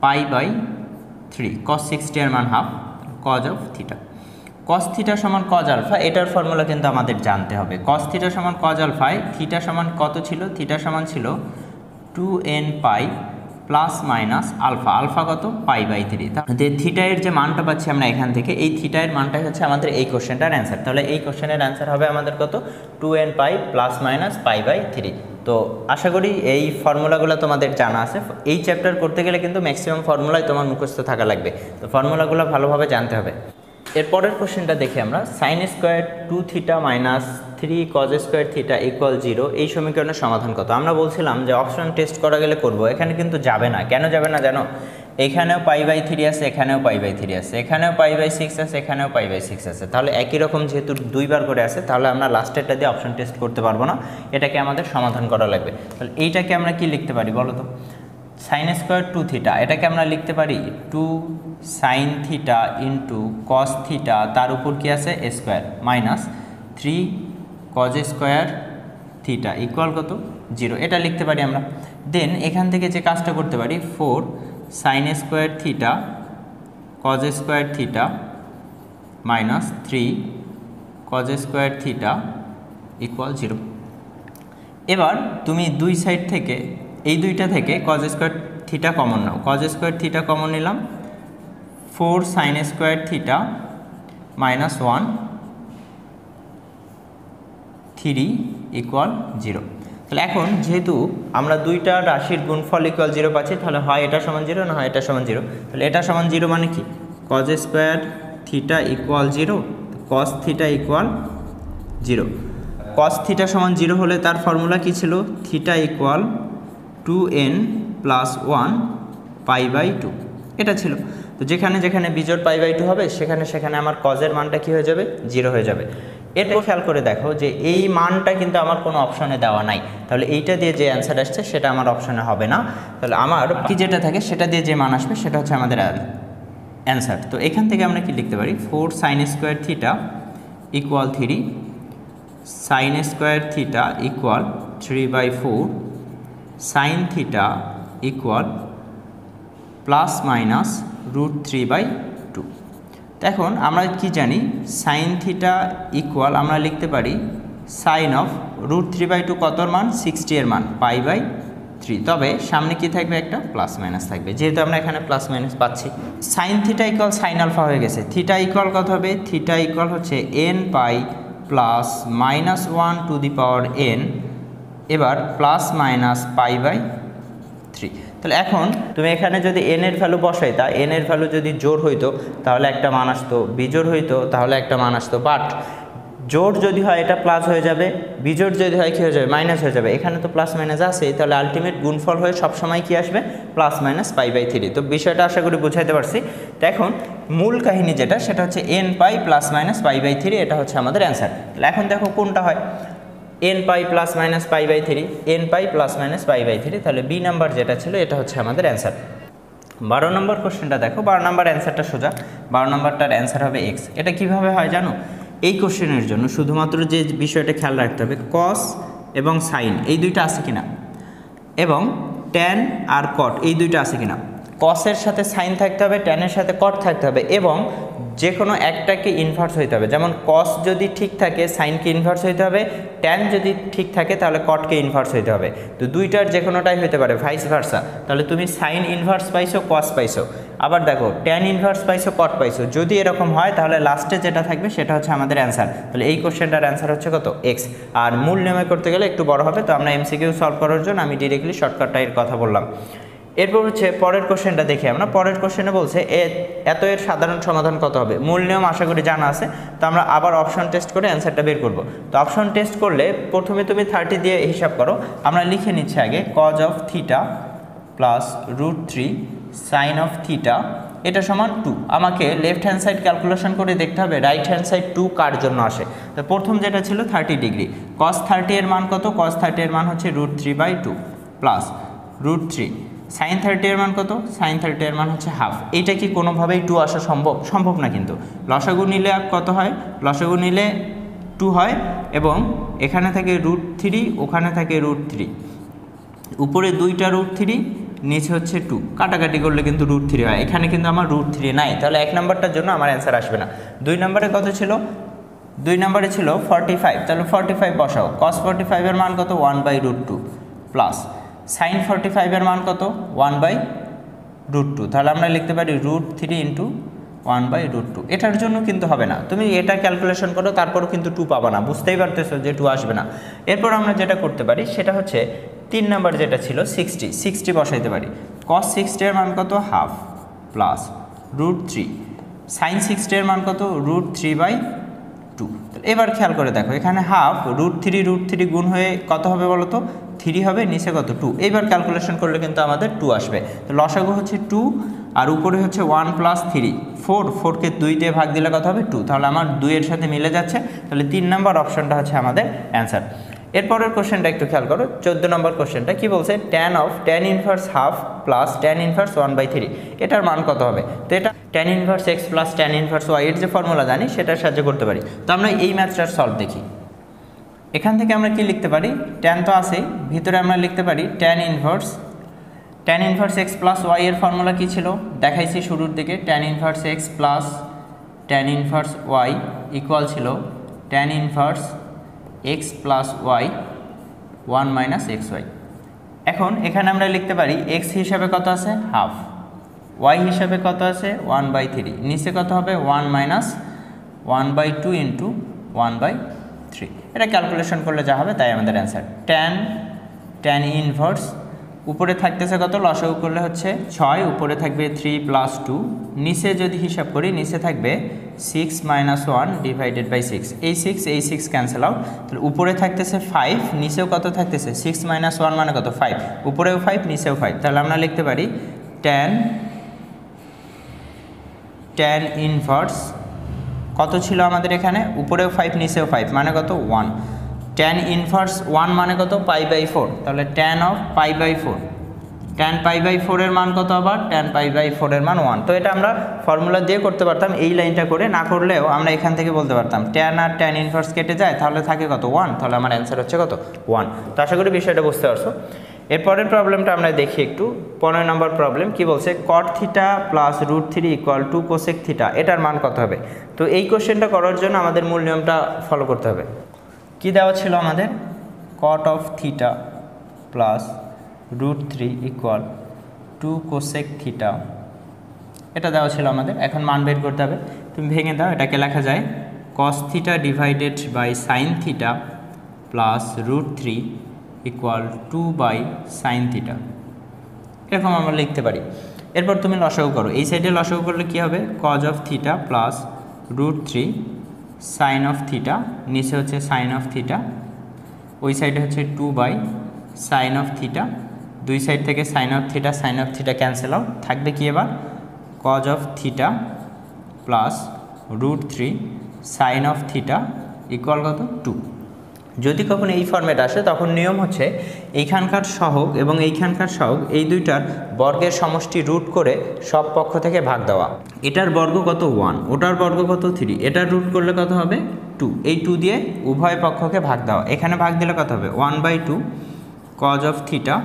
π/3, cos 60 এর মান হাফ, cos of θ। cos θ সমান cos আলফা, এটার ফর্মুলা কিন্তু আমাদের জানতে হবে। cos θ সমান cos আলফায় θ সমান কত ছিল? θ সমান ছিল 2nπ plus minus alpha. Alpha কত? π/3। তাহলে থিটা এর যে মানটা পাচ্ছি আমরা এখান থেকে, এই থিটা এর মানটাই হচ্ছে আমাদের এই কোশ্চেনটার অ্যান্সার। তাহলে এই কোশ্চেনের অ্যান্সার হবে আমাদের কত? 2nπ plus minus π/3। তো আশা করি এই ফর্মুলাগুলো তোমাদের জানা আছে। এই চ্যাপ্টার করতে গেলে কিন্তু ম্যাক্সিমাম ফর্মুলাই তোমার মুখস্থ থাকা লাগবে। তো ফর্মুলাগুলো ভালোভাবে জানতে হবে। এরপরের কোশ্চেনটা দেখি আমরা। sin স্কোয়ার 2θ - 3 cos স্কোয়ার θ = 0 এই সমীকরণের সমাধান কত? আমরা বলছিলাম যে অপশন টেস্ট করা গেলে করব, এখানে কিন্তু যাবে না। কেন যাবে না জানো? এখানেও π/3 আছে, এখানেও π/3 আছে, এখানেও π/6 আছে, এখানেও π/6 আছে। তাহলে একই রকম যেহেতু দুইবার করে আছে তাহলে আমরা লাস্টেরটা দিয়ে অপশন টেস্ট করতে পারবো না, এটাকে আমাদের সমাধান করা লাগবে। তাহলে এইটাকে আমরা কি লিখতে পারি বলো তো? sin স্কোয়ার 2θ, এটাকে আমরা লিখতে পারি 2 sin θ * cos θ, তার উপর কি আছে? Square minus 3 cos square θ equal কত? 0। এটা লিখতে পারি আমরা। দেন এখান থেকে যে কাজটা করতে পারি 4 sin square θ cos square θ minus 3 cos square θ equal 0। এবার তুমি দুই সাইড থেকে এই দুইটা থেকে cos স্কোয়ার θ কমন নাও। cos স্কোয়ার θ কমন নিলাম, 4 sin স্কোয়ার θ মাইনাস 1 3 ইকুয়াল 0। তাহলে এখন যেহেতু আমরা দুইটা রাশির গুণফল ইকুয়াল 0 পাচ্ছি, তাহলে হয় এটা সমান 0 না হয় এটা সমান 0। তাহলে এটা সমান 0 মানে কি? cos square θ equal 0, cos θ equal 0। cos θ সমান 0 হলে তার ফর্মুলা কি ছিল? θ ইকুয়াল 2n প্লাস 1 π/2 এটা ছিল। তো যেখানে যেখানে বিজোড় π/2 হবে সেখানে সেখানে আমার কজের মানটা কি হয়ে যাবে? 0 হয়ে যাবে। এরপর খেয়াল করে দেখো যে এই মানটা কিন্তু আমার কোনো অপশনে দেওয়া নাই, তাহলে এইটা দিয়ে যে অ্যান্সার আসছে সেটা আমার অপশনে হবে না। তাহলে আমার কি যেটা থাকে সেটা দিয়ে যে মান আসবে সেটা হচ্ছে আমাদের অ্যান্সার। তো এখান থেকে আমরা কি লিখতে পারি? 4 sin square θ equal 3 sin square θ equal 3/4 sin θ equal plus minus √3/2। এখন আমরা কি জানি সাইন থিটা ইকুয়াল আমরা লিখতে পারি সাইন অফ √3/2 কতর মান 60 এর মান π/3, তবে সামনে কি থাকবে একটা প্লাস মাইনাস থাকবে, যেহেতু আমরা এখানে প্লাস মাইনাস পাচ্ছি। Sine theta equal sine alpha হয়ে গেছে, থিটা ইকুয়াল কত হবে, থিটা ইকুয়াল হচ্ছে nπ প্লাস -1 n, এবার প্লাস মাইনাস π/3। তাহলে এখন তুমি এখানে যদি n এর ভ্যালু বসাইতা, n এর ভ্যালু যদি জোড় হইতো তাহলে একটা মান আসতো, বিজোড় হইতো তাহলে একটা মান আসতো, বাট জোড় যদি হয় এটা প্লাস হয়ে যাবে, বিজোড় যদি হয় কী হয়ে যাবে, মাইনাস হয়ে যাবে। এখানে তো প্লাস মাইনাস আছেই, তাহলে আলটিমেট গুণফল হয়ে সবসময় কি আসবে, প্লাস মাইনাস π/3। তো বিষয়টা আশা করি বুঝাইতে পারছি। তো এখন মূল কাহিনী যেটা সেটা হচ্ছে nπ প্লাস মাইনাস π/3, এটা হচ্ছে আমাদের অ্যান্সার। তাহলে এখন দেখো কোনটা হয়, nπ plus minus π/3, nπ plus minus π/3, তাহলে বি নাম্বার যেটা ছিল এটা হচ্ছে আমাদের অ্যান্সার। 12 নম্বর কোশ্চেনটা দেখো, 12 নম্বর অ্যান্সারটা সোজা, 12 নম্বরটার অ্যান্সার হবে এক্স। এটা কিভাবে হয় জানো, এই কোশ্চেনের জন্য শুধুমাত্র যে বিষয়টা খেয়াল রাখতে হবে, কস এবং সাইন এই দুইটা আছে কিনা, এবং ট্যান আর কট এই দুইটা আছে কিনা। কসের সাথে সাইন থাকতে হবে, ট্যানের সাথে কট থাকতে হবে, এবং যে কোনো একটাকে ইনভার্স হইতে হবে। যেমন কস যদি ঠিক থাকে সাইনকে ইনভার্স হইতে হবে, ট্যান যদি ঠিক থাকে তাহলে কটকে ইনভার্স হইতে হবে। তো দুইটার যে কোনোটাই হইতে পারে, ভাইস ভার্সা। তাহলে তুমি সাইন ইনভার্স পাইছো, কস পাইছো, আবার দেখো ট্যান ইনভার্স পাইছো, কট পাইছো। যদি এরকম হয় তাহলে লাস্টে যেটা থাকবে সেটা হচ্ছে আমাদের অ্যান্সার। তাহলে এই কোশ্চেনটার অ্যান্সার হচ্ছে কত, এক্স। আর মূল নির্ণয় করতে গেলে একটু বড় হবে, তো আমরা এমসিকিউ সলভ করার জন্য আমি ডিরেক্টলি শর্টকাটটার কথা বললাম। এরপর হচ্ছে পরের কোশ্চেনটা দেখি আমরা। পরের কোশ্চেনে বলছে এত এর সাধারণ সমাধান কত হবে। মূল নিয়ম আশা করি জানা আছে, তো আমরা আবার অপশন টেস্ট করে অ্যান্সারটা বের করব। তো অপশন টেস্ট করলে প্রথমে তুমি 30 দিয়ে হিসাব করো। আমরা লিখে নিচ্ছি আগে cos of theta plus √3 sine of theta, এটা সমান 2। আমাকে লেফট হ্যান্ড সাইড ক্যালকুলেশন করে দেখতে হবে রাইট হ্যান্ড সাইড 2 কার জন্য আসে। তো প্রথম যেটা ছিল 30 ডিগ্রি, কস 30 এর মান কত, কস 30 এর মান হচ্ছে √3/2 প্লাস √3 সাইন 30 এর মান কত, সাইন 30 এর মান হচ্ছে হাফ। এইটা কি কোনোভাবেই 2 আসা সম্ভব না, কিন্তু লসাগু নিলে কত হয়, লসাগু নিলে 2 হয়, এবং এখানে থাকে √3, ওখানে থাকে √3, উপরে দুইটা √3, নিচে হচ্ছে 2, কাটাকাটি করলে কিন্তু √3 হয়। এখানে কিন্তু আমার √3 নাই, তাহলে 1 নম্বরটার জন্য আমার অ্যান্সার আসবে না। 2 নম্বরে কত ছিল, 2 নম্বরে ছিল 45, তাহলে 45 বসাও। cos 45 এর মান কত, 1/√2 প্লাস সাইন 45 এর মান কত, 1/√2, তাহলে আমরা লিখতে পারি √3 × 1/√2। এটার জন্য কিন্তু হবে না, তুমি এটা ক্যালকুলেশন করো তারপরও কিন্তু 2 পাবা না, বুঝতেই পারতেছো যে 2 আসবে না। এরপর আমরা যেটা করতে পারি সেটা হচ্ছে 3 নম্বর যেটা ছিল 60 বসাইতে পারি। cos 60 এর মান কত, হাফ প্লাস √3 সাইন 60 এর মান কত, √3/2। এবার খেয়াল করে দেখো এখানে হাফ √3 গুণ হয়ে কত হবে বলো তো, 3 হবে, নিচে কত, 2। এইবার ক্যালকুলেশন করলে কিন্তু আমাদের 2 আসবে। তো লসাগু হচ্ছে 2, আর উপরে হচ্ছে 1 + 3, 4কে 2 দিয়ে ভাগ দিলে কত হবে, 2। তাহলে আমার 2 এর সাথে মিলে যাচ্ছে, তাহলে 3 নম্বর অপশনটা হচ্ছে আমাদের অ্যান্সার। এরপরের কোশ্চেনটা একটু খেয়াল করো, 14 নম্বর কোশ্চেনটা কি বলছে, tan inverse half plus tan inverse 1/3, এটার মান কত হবে। তো এটা tan inverse x plus tan inverse y এর যে ফর্মুলা জানি সেটার সাহায্যে করতে পারি। তো আমরা এই ম্যাথটার সলভ দেখি। এখান থেকে আমরা কি লিখতে পারি, tan তো আছেই, ভিতরে আমরা লিখতে পারি tan inverse x plus y এর ফর্মুলা কি ছিল দেখাইছি শুরুর দিকে, tan inverse x plus tan inverse y equal ছিল tan inverse x plus y 1 - xy। এখন এখানে আমরা লিখতে পারি x হিসাবে কত আছে, হাফ, y হিসাবে কত আছে, 1/3, নিচে কত হবে, 1 - 1/2 × 1/3। এটা ক্যালকুলেশন করলে যা হবে তাই আমাদের অ্যান্সার। tan ইনভার্স উপরে থাকতেছে কত, লসাগু করলে হচ্ছে 6, উপরে থাকবে 3 + 2, নিচে যদি হিসাব করি নিচে থাকবে 6 - 1 / 6, এই 6 ক্যান্সেল আউট, তাহলে উপরে থাকতেছে 5, নিচেও কত থাকতেছে, 6 - 1 মানে কত, 5, উপরেও 5 নিচেও 5, তাহলে আমরা লিখতে পারি tan ইনভার্স কত ছিল আমাদের এখানে, উপরেও 5 নিচেও 5 মানে কত, 1, tan ইনভার্স 1 মানে কত, π/4, তাহলে tan অফ π/4, tan π/4 এর মান কত, আবার tan π/4 এর মান 1। তো এটা আমরা ফর্মুলা দিয়ে করতে পারতাম, এই লাইনটা করে, না করলেও আমরা এখান থেকে বলতে পারতাম tan আর tan ইনভার্স কেটে যায়, তাহলে থাকে কত, 1, তাহলে আমার অ্যান্সার হচ্ছে কত, 1। তো আশা করি বিষয়টা বুঝতে পারছো। এরপরের প্রবলেমটা আমরা দেখি একটু। 15 নম্বর প্রবলেম কি বলছে, কট theta plus √3 equal to cosec theta, এটার মান কত হবে? তো এই কোশ্চেনটা করার জন্য আমাদের মূল নিয়মটা ফলো করতে হবে। কি দেওয়া ছিল আমাদের, cot of theta plus √3 equal to cosec theta, এটা দেওয়া ছিল আমাদের। এখন মান বের করতে হবে, তুমি ভেঙে দাও, এটাকে লেখা যায় cos theta divided by sine theta plus √3 equal 2/sin theta, এরকম আমরা লিখতে পারি। এরপর তুমি লসাগু করো, এই সাইডে লসাগু করলে কি হবে, cos of theta plus √3 sine of theta, নিচে হচ্ছে সাইন অফ থিটা, ওই সাইডে হচ্ছে 2/sin অফ থিটা, দুই সাইড থেকে sine of theta cancel out, থাকবে কি এবার cos of theta plus √3 sine of theta equal কত 2। যদি কখনো এই ফর্মেট আসে তখন নিয়ম হচ্ছে এইখানকার সহগ এবং এইখানকার সহগ এই দুইটার বর্গের সমষ্টি রুট করে সব পক্ষ থেকে ভাগ দেওয়া। এটার বর্গ কত 1, ওটার বর্গ কত 3, এটার রুট করলে কত হবে 2, এই 2 দিয়ে উভয় পক্ষকে ভাগ দেওয়া। এখানে ভাগ দিলে কত হবে 1/2 cos of theta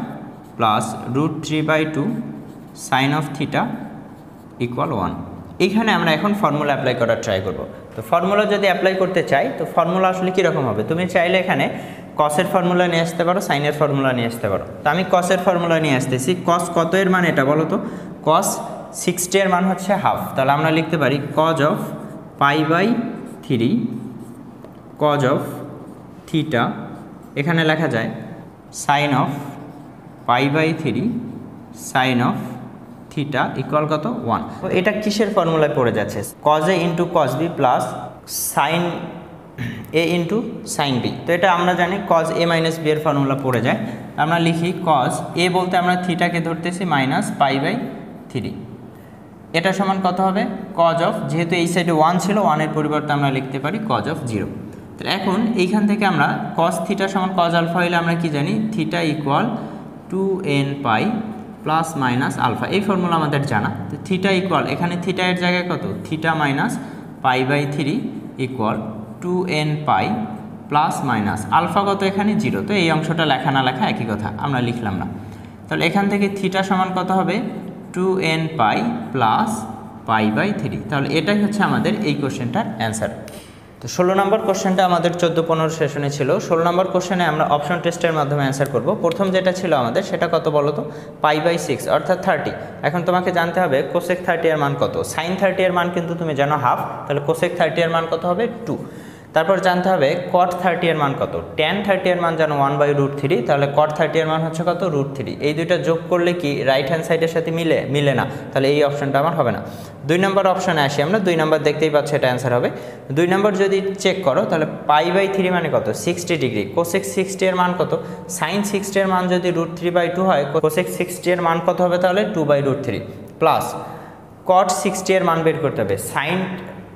plus √3/2 sine of theta equal 1। এইখানে আমরা এখন ফর্মুলা অ্যাপ্লাই করার ট্রাই করব। তো ফর্মুলা যদি অ্যাপ্লাই করতে চাই তো ফর্মুলা আসলে কীরকম হবে, তুমি চাইলে এখানে কসের ফর্মুলা নিয়ে আসতে পারো, সাইনের ফর্মুলা নিয়ে আসতে পারো। তো আমি কসের ফর্মুলা নিয়ে আসতেছি। কস কত এর মান এটা বলো তো, কস 60 এর মান হচ্ছে হাফ, তাহলে আমরা লিখতে পারি cos of π/3 cos of theta, এখানে লেখা যায় sine of π/3 sine of theta equal কত 1। তো এটা কিসের ফর্মুলায় পড়ে যাচ্ছে, cos A into cos B plus sine A into sine B. তো এটা আমরা জানি কজ এ মাইনাস বি এর ফর্মুলা পড়ে যায়। আমরা লিখি কজ এ বলতে আমরা থিটাকে ধরতেছি মাইনাস π/3, এটা সমান কত হবে কজ অফ, যেহেতু এই সাইডে 1 ছিল 1 এর পরিবর্তে আমরা লিখতে পারি কজ অফ 0। তো এখন এইখান থেকে আমরা কস থিটা সমান কজ আলফা হইলে আমরা কি জানি, থিটা equal 2nπ plus minus alpha, এই ফর্মুলা আমাদের জানা। তো থিটা ইকুয়াল, এখানে থিটা এর জায়গায় কত, theta minus π/3 equal 2nπ plus minus alpha কত এখানে 0। তো এই অংশটা লেখা না লেখা একই কথা, আমরা লিখলাম না। তাহলে এখান থেকে থিটা সমান কত হবে 2nπ প্লাস π/3। তাহলে এটাই হচ্ছে আমাদের এই কোশ্চেনটার অ্যান্সার। তো 16 নম্বর কোশ্চেনটা আমাদের 14-15 সেশনে ছিল। 16 নম্বর কোশ্চেনে আমরা অপশন টেস্টের মাধ্যমে অ্যান্সার করব। প্রথম যেটা ছিল আমাদের সেটা কত বলো তো, π/6 অর্থাৎ 30। এখন তোমাকে জানতে হবে কোসেক 30 এর মান কত। সাইন 30 এর মান কিন্তু তুমি জানো হাফ, তাহলে কোসেক 30 এর মান কত হবে 2। তারপর জানতে হবে কট 30 এর মান কত, ট্যান 30 এর মান জানো 1/√3, তাহলে কট 30 এর মান হচ্ছে কত √3। এই দুইটা যোগ করলে কি রাইট হ্যান্ড সাইডের সাথে মিলে না, তাহলে এই অপশনটা আমার হবে না। 2 নম্বর অপশনে আসি আমরা, 2 নম্বর দেখতেই পাচ্ছ এটা অ্যান্সার হবে। 2 নম্বর যদি চেক করো তাহলে π/3 মানে কত 60 ডিগ্রি, কোসেক 60 এর মান কত, সাইন 60 এর মান যদি √3/2 হয়, কোসেক 60 এর মান কত হবে তাহলে 2/√3 প্লাস কট 60 এর মান বের করতে হবে, সাইন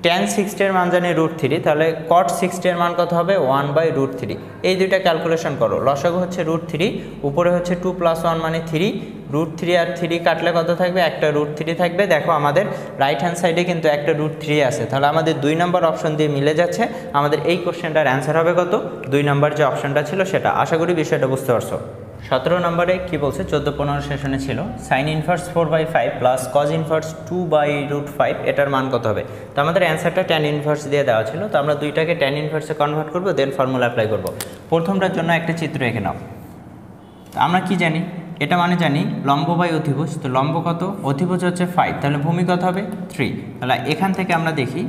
ট্যান 60 এর মান জানি √3, তাহলে কট 60 এর মান কত হবে 1/√3। এই দুইটা ক্যালকুলেশন করো, লসাগু হচ্ছে √3, উপরে হচ্ছে 2 + 1 মানে 3, √3 আর 3 কাটলে কত থাকবে, একটা √3 থাকবে। দেখো আমাদের রাইট হ্যান্ড সাইডে কিন্তু একটা √3 আছে, তাহলে আমাদের 2 নম্বর অপশন দিয়ে মিলে যাচ্ছে। আমাদের এই কোশ্চেনটার অ্যান্সার হবে কত, 2 নম্বর যে অপশনটা ছিল সেটা। আশা করি বিষয়টা বুঝতে পারছো। 17 নম্বরে কি বলছে, 14-15 সেশনে ছিল sign inverse 4/5 plus cos inverse 2/√5, এটার মান কত হবে। তো আমাদের অ্যান্সারটা ট্যান ইনভার্স দিয়ে দেওয়া ছিল, তো আমরা দুইটাকে ট্যান ইনভার্সে কনভার্ট করবো, দেন ফর্মুলা অ্যাপ্লাই করবো। প্রথমটার জন্য একটা চিত্র এঁকে নাও। তো আমরা কি জানি, এটা মানে জানি লম্ব বাই অধিভুজ। তো লম্ব কত, অধিভুজ হচ্ছে 5, তাহলে ভূমি কত হবে 3। তাহলে এখান থেকে আমরা দেখি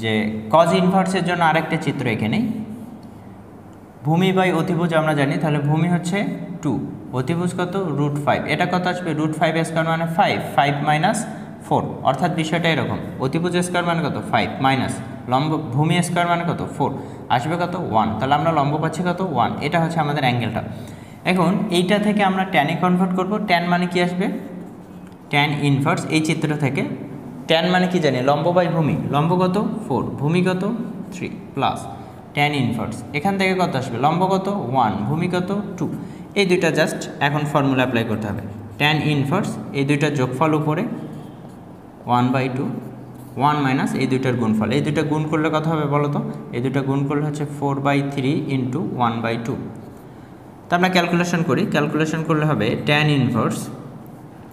যে কজ ইনভার্সের জন্য আরেকটা চিত্র এঁকে নেই। ভূমি বাই অধিভুজ আমরা জানি, তাহলে ভূমি হচ্ছে 2, অধিভুজ কত √5, এটা কত আসবে √5 স্কয়ার মানে 5 - 4, অর্থাৎ বিষয়টা এরকম, অধিভুজ স্কয়ার মানে কত 5 মাইনাস লম্ব ভূমি স্কয়ার মানে কত 4, আসবে কত 1, তাহলে আমরা লম্ব পাচ্ছি কত 1, এটা হচ্ছে আমাদের অ্যাঙ্গেলটা। এখন এইটা থেকে আমরা ট্যানে কনভার্ট করব, ট্যান মানে কি আসবে ট্যান ইনভার্স, এই চিত্র থেকে ট্যান মানে কি জানি লম্ব বাই ভূমি, লম্ব কত 4, ভূমি কত 3 প্লাস ট্যান ইনভার্স, এখান থেকে কত আসবে লম্ব কত 1, ভূমি কত 2, এই দুইটা জাস্ট এখন ফর্মুলা অ্যাপ্লাই করতে হবে। ট্যান ইনভার্স এই দুইটা যোগফল উপরে 1/2, 1 মাইনাস এই দুইটার গুণফল, এই দুইটা গুণ করলে কত হবে বলো তো, এই দুইটা গুণ করলে হচ্ছে 4/3 × 1/2। তো আমরা ক্যালকুলেশন করি, ক্যালকুলেশন করলে হবে tan ইনভার্স,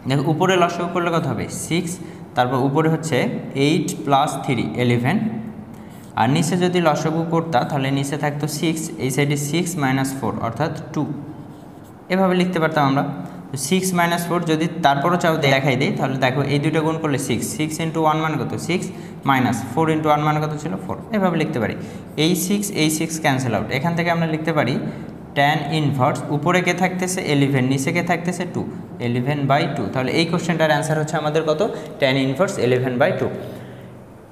দেখো উপরে লসাগু করলে কত হবে 6, তারপর উপরে হচ্ছে 8 + 3 11, আর নিচে যদি লসাগু করতাম তাহলে নিচে থাকতো 6, এই সাইডে 6 - 4 অর্থাৎ 2, এভাবে লিখতে পারতাম আমরা। 6 - 4 যদি তারপরও চাও দেখাই দিই, তাহলে দেখো এই দুটো গুণ করলে 6, 6 × 1 মানে কত 6, -4 × 1 মানে কত ছিল 4, এভাবে লিখতে পারি। এই 6 ক্যান্সেল আউট, এখান থেকে আমরা লিখতে পারি tan ইনভার্স, উপরে কে থাকতেছে 11, নিচে কে থাকতেছে 2, 11/2। তাহলে এই কোশ্চেনটার অ্যান্সার হচ্ছে আমাদের কত, tan ইনভার্স 11/2।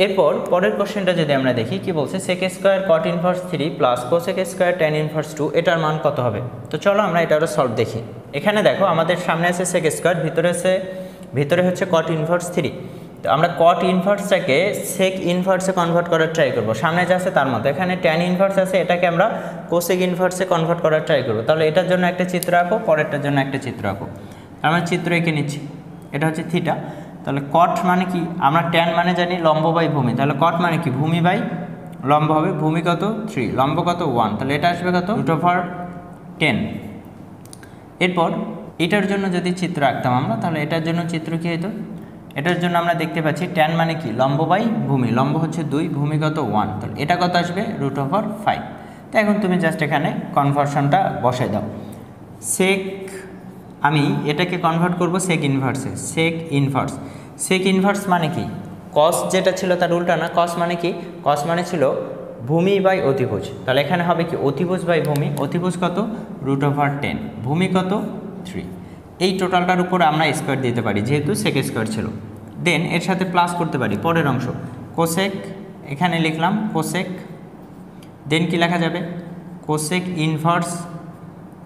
এরপর পরের কোশ্চেনটা যদি আমরা দেখি কি বলছে, sec square cot inverse 3 + cosec square tan inverse 2, এটার মান কত হবে। তো চলো আমরা এটারও সলভ দেখি। এখানে দেখো আমাদের সামনে আছে sec স্কয়ার, ভিতরে হচ্ছে cot ইনভার্স 3। তো আমরা cot ইনভার্সটাকে sec ইনভার্সে কনভার্ট করার ট্রাই করব, সামনে যা আছে তার মতো। এখানে tan ইনভার্স আছে, এটাকে আমরা cosec ইনভার্সে কনভার্ট করার ট্রাই করব। তাহলে এটার জন্য একটা চিত্র আঁকো, পরেরটার জন্য একটা চিত্র আঁকো। আমরা চিত্র এঁকে নিচ্ছি, এটা হচ্ছে থিটা। তাহলে কট মানে কি, আমরা ট্যান মানে জানি লম্ব বাই ভূমি, তাহলে কট মানে কি ভূমি বাই লম্ব হবে। ভূমি কত 3, লম্ব কত 1, তাহলে এটা আসবে কত √10। এরপর এটার জন্য যদি চিত্র আঁকতাম আমরা, তাহলে এটার জন্য চিত্র কী হতো, এটার জন্য আমরা দেখতে পাচ্ছি ট্যান মানে কি লম্ব বাই ভূমি, লম্ব হচ্ছে 2, ভূমি কত 1, তাহলে এটা কত আসবে √5। তো এখন তুমি জাস্ট এখানে কনভার্সনটা বসাই দাও। সেক, আমি এটাকে কনভার্ট করব সেক ইনভার্সে, সেক ইনভার্স মানে কি, কস যেটা ছিল তার উল্টা না, কস মানে কি, কস মানে ছিল ভূমি বাই অতিভুজ, তাহলে এখানে হবে কি অতিভুজ বাই ভূমি, অতিভুজ কত √10, ভূমি কত 3, এই টোটালটার উপর আমরা স্কোয়ার দিতে পারি যেহেতু সেক স্কোয়ার ছিল। দেন এর সাথে প্লাস করতে পারি পরের অংশ, কোসেক, এখানে লিখলাম কোসেক, দেন কি লেখা যাবে কোসেক ইনভার্স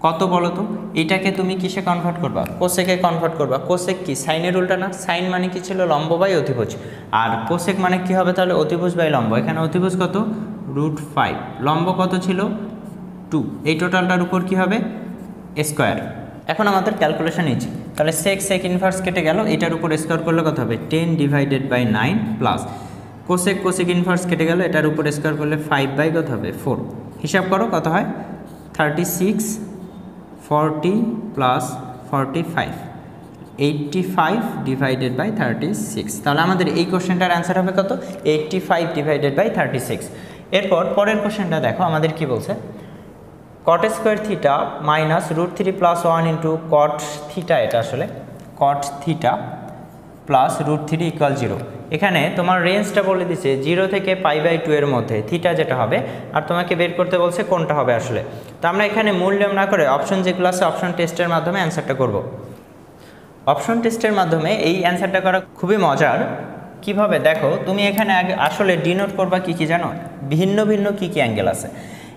কত বলো তো, এটাকে তুমি কিসে কনভার্ট করবা, কোসেকে কনভার্ট করবা। কোসেক কি সাইনের উল্টা না, সাইন মানে কি ছিল লম্ব বাই অতিভুজ, আর কোসেক মানে কি হবে তাহলে অতিভুজ বাই লম্ব। এখানে অতিভুজ কত √5, লম্ব কত ছিল 2, এই টোটালটার উপর কি হবে স্কোয়ার। এখন আমাদের ক্যালকুলেশন ইজি, তাহলে সেক ইনভার্স কেটে গেল, এটার উপর স্কোয়ার করলে কত হবে 10/9 প্লাস কোসেক ইনভার্স কেটে গেল, এটার উপর স্কোয়ার করলে 5 কত হবে 4, হিসাব করো কত হয় 36, 40 + 45, 85/36। তাহলে আমাদের এই কোশ্চেনটার অ্যান্সার হবে কত 85/36। এরপর পরের কোশ্চেনটা দেখো আমাদের কি বলছে, cot square theta -√3 + 1 × cot theta, এটা আসলে cot থিটা +√3 = 0। এখানে তোমার রেঞ্জটা বলে দিচ্ছে 0 থেকে π/2 এর মধ্যে থিটা যেটা হবে, আর তোমাকে বের করতে বলছে কোনটা হবে আসলে। তো আমরা এখানে মূল নিয়ম না করে অপশন যেগুলো আছে অপশন টেস্টের মাধ্যমে অ্যান্সারটা করব। অপশন টেস্টের মাধ্যমে এই অ্যান্সারটা করা খুবই মজার। কিভাবে দেখো, তুমি এখানে আগে আসলে ডিনোট করবা কি কি জানো, ভিন্ন ভিন্ন কি কি অ্যাঙ্গেল আছে,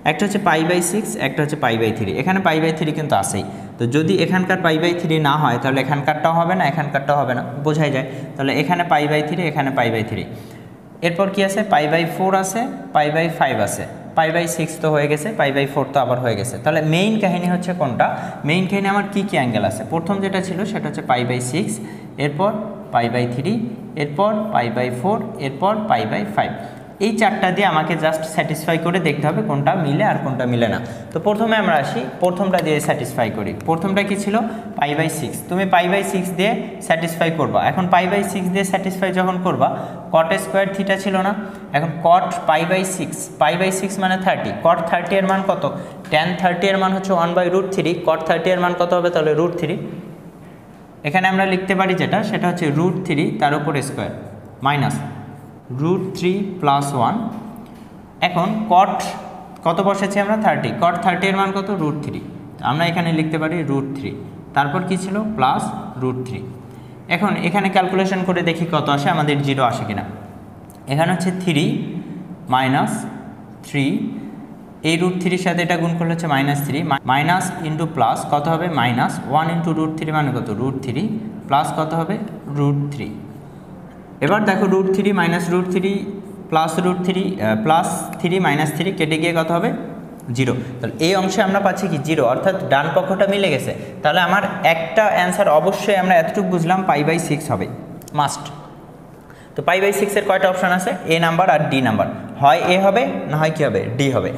একটা হচ্ছে π/6, একটা হচ্ছে π/3, এখানে π/3 কিন্তু আছেই। তো যদি এখানকার π/3 না হয় তাহলে এখানকারটাও হবে না, এখানকারটাও হবে না, বোঝাই যায়। তাহলে এখানে π/3, এখানে π/3, এরপর কি আছে π/4 আছে, π/5 আছে, π/6 তো হয়ে গেছে, π/4 তো আবার হয়ে গেছে। তাহলে মেইন কাহিনী হচ্ছে কোনটা, মেইন কাহিনী আমার কি কি অ্যাঙ্গেল আছে। প্রথম যেটা ছিল সেটা হচ্ছে π/6, এরপর π/3, এরপর π/4, এরপর π/5। এই চারটা দিয়ে আমাকে জাস্ট স্যাটিসফাই করে দেখতে হবে কোনটা মিলে আর কোনটা মিলে না। তো প্রথমে আমরা আসি, প্রথমটা দিয়ে স্যাটিসফাই করি। প্রথমটা কি ছিল π/6, তুমি π/6 দিয়ে স্যাটিসফাই করবা। এখন π/6 দিয়ে স্যাটিসফাই যখন করবা, cot স্কয়ার থিটা ছিল না, এখন cot π/6 মানে 30, cot 30 এর মান কত, tan 30 এর মান হচ্ছে 1/√3, cot 30 এর মান কত হবে তাহলে √3। এখানে আমরা লিখতে পারি যেটা সেটা হচ্ছে √3 তার উপর স্কোয়ার মাইনাস √3 + 1। এখন cot কত বসেছি আমরা 30, cot 30 এর মান কত √3, আমরা এখানে লিখতে পারি √3, তারপর কি ছিল প্লাস √3। এখন এখানে ক্যালকুলেশন করে দেখি কত আসে, আমাদের 0 আসে কিনা। এখানে হচ্ছে 3 - 3, এই √3 সাথে এটা গুণ করলে হচ্ছে -3, মাইনাস ইন্টু প্লাস কত হবে -1 × √3 মানে কত √3, প্লাস কত হবে √3। এবার দেখো √3 - √3 প্লাস √3 প্লাস 3 - 3 কেটে গিয়ে কত হবে 0। তাহলে এই অংশে আমরা পাচ্ছি কি 0, অর্থাৎ ডান পক্ষটা মিলে গেছে। তাহলে আমার একটা অ্যান্সার অবশ্যই আমরা এতটুকু বুঝলাম π/6 হবে মাস্ট। তো π/6 এর কয়টা অপশান আছে, এ নাম্বার আর ডি নাম্বার, হয় এ হবে না হয় কি হবে ডি হবে।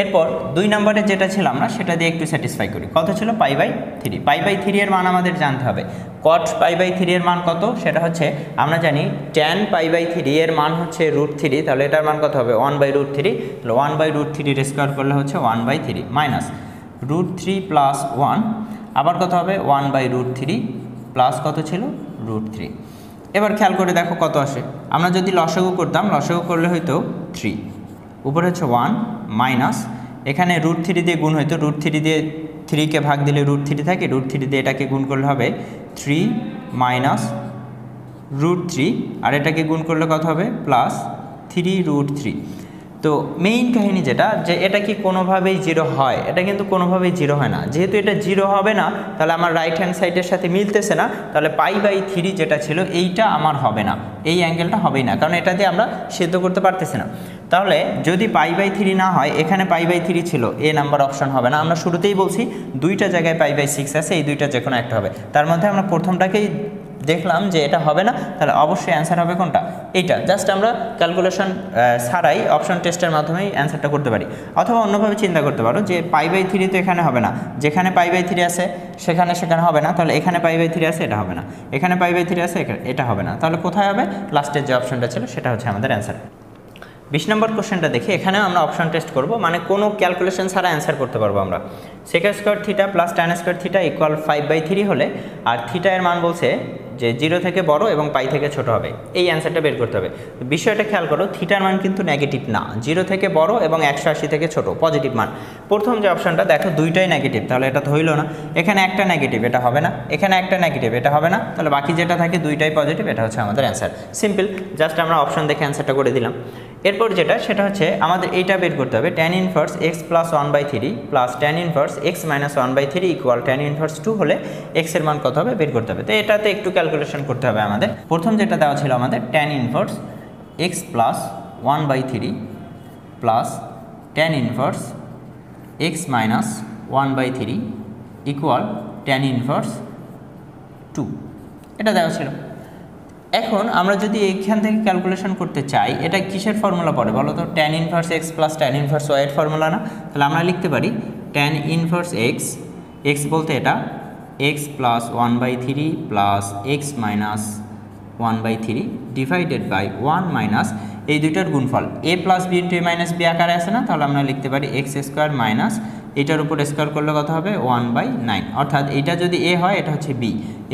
এরপর 2 নম্বরে যেটা ছিল আমরা সেটা দিয়ে একটু স্যাটিসফাই করি। কত ছিল π/3, π/3 এর মান আমাদের জানতে হবে। cot π/3 এর মান কত সেটা হচ্ছে আমরা জানি tan π/3 এর মান হচ্ছে √3, তাহলে এটার মান কত হবে 1/√3, তাহলে 1/√3 এর স্কয়ার করলে হচ্ছে 1/3 মাইনাস √3 প্লাস 1 আবার কত হবে 1/√3 প্লাস কত ছিল √3। এবার খেয়াল করে দেখো কত আসে। আমরা যদি লসাগু করতাম, লসাগু করলে হয়তো 3, উপরে হচ্ছে 1 মাইনাস এখানে √3 দিয়ে গুণ হইতো, √3 দিয়ে 3 কে ভাগ দিলে √3 থাকে, √3 দিয়ে এটাকে গুণ করলে হবে 3 মাইনাস √3 আর এটাকে গুণ করলে কত হবে প্লাস 3√3। তো মেইন কাহিনী যেটা যে এটা কি কোনোভাবেই 0 হয়, এটা কিন্তু কোনোভাবেই 0 হয় না। যেহেতু এটা 0 হবে না তাহলে আমার রাইট হ্যান্ড সাইডের সাথে মিলতেছে না, তাহলে π/3 যেটা ছিল এইটা আমার হবে না, এই অ্যাঙ্গেলটা হবেই না, কারণ এটা দিয়ে আমরা সিদ্ধ করতে পারতেছি না। তাহলে যদি π/3 না হয়, এখানে π/3 ছিল, এ নাম্বার অপশন হবে না। আমরা শুরুতেই বলছি দুইটা জায়গায় π/6 আছে, এই দুইটা যে কোনো একটা হবে। তার মধ্যে আমরা প্রথমটাকেই দেখলাম যে এটা হবে না, তাহলে অবশ্যই অ্যান্সার হবে কোনটা, এইটা। জাস্ট আমরা ক্যালকুলেশন ছাড়াই অপশন টেস্টের মাধ্যমেই অ্যান্সারটা করতে পারি। অথবা অন্যভাবে চিন্তা করতে পারো যে π/3 তো এখানে হবে না, যেখানে π/3 আছে সেখানে হবে না, তাহলে এখানে π/3 আছে এটা হবে না, এখানে π/3 আছে এটা হবে না, তাহলে কোথায় হবে, লাস্টের যে অপশনটা ছিল সেটা হচ্ছে আমাদের অ্যান্সার। 20 নম্বর কোশ্চেনটা দেখি, এখানেও আমরা অপশন টেস্ট করব, মানে কোনো ক্যালকুলেশন ছাড়া অ্যান্সার করতে পারবো আমরা। sec² theta plus tan² theta equal 5/3 হলে আর থিটা এর মান বলছে যে 0 থেকে বড় এবং পাই থেকে ছোট হবে, এই অ্যান্সারটা বের করতে হবে। বিষয়টা খেয়াল করো, থিটার মান কিন্তু নেগেটিভ না, 0 থেকে বড় এবং 180 থেকে ছোট পজিটিভ মান। প্রথম যে অপশনটা দেখো দুইটাই নেগেটিভ, তাহলে এটা তো হইল না। এখানে একটা নেগেটিভ, এটা হবে না, এখানে একটা নেগেটিভ, এটা হবে না, তাহলে বাকি যেটা থাকে দুইটাই পজিটিভ, এটা হচ্ছে আমাদের অ্যান্সার। সিম্পল, জাস্ট আমরা অপশন দেখে অ্যান্সারটা করে দিলাম। এরপর যেটা সেটা হচ্ছে আমাদের এইটা বের করতে হবে, tan inverse x plus 1/3 plus tan inverse x minus 1/3 equal tan inverse 2 হলে x এর মান কত হবে বের করতে হবে। তো এটাতে একটু ক্যালকুলেশন করতে হবে আমাদের। প্রথম যেটা দেওয়া ছিল আমাদের tan inverse x plus 1/3 plus tan inverse x minus 1/3 equal tan inverse 2, এটা দেওয়া ছিল। এখন আমরা যদি এইখান থেকে ক্যালকুলেশন করতে চাই, এটা কিসের ফর্মুলা পড়ে বলো তো, tan inverse x plus tan inverse y এর ফর্মুলা না? তাহলে আমরা লিখতে পারি tan ইনভার্স x বলতে এটা x plus 1/3 plus x minus 1/3 divided by 1 minus এই দুইটার গুণফল a plus b into a minus b আকারে আছে না, তাহলে আমরা লিখতে পারি x² মাইনাস এটার উপর স্কোয়ার করলে কত হবে 1/9, অর্থাৎ এটা যদি a হয় এটা হচ্ছে b,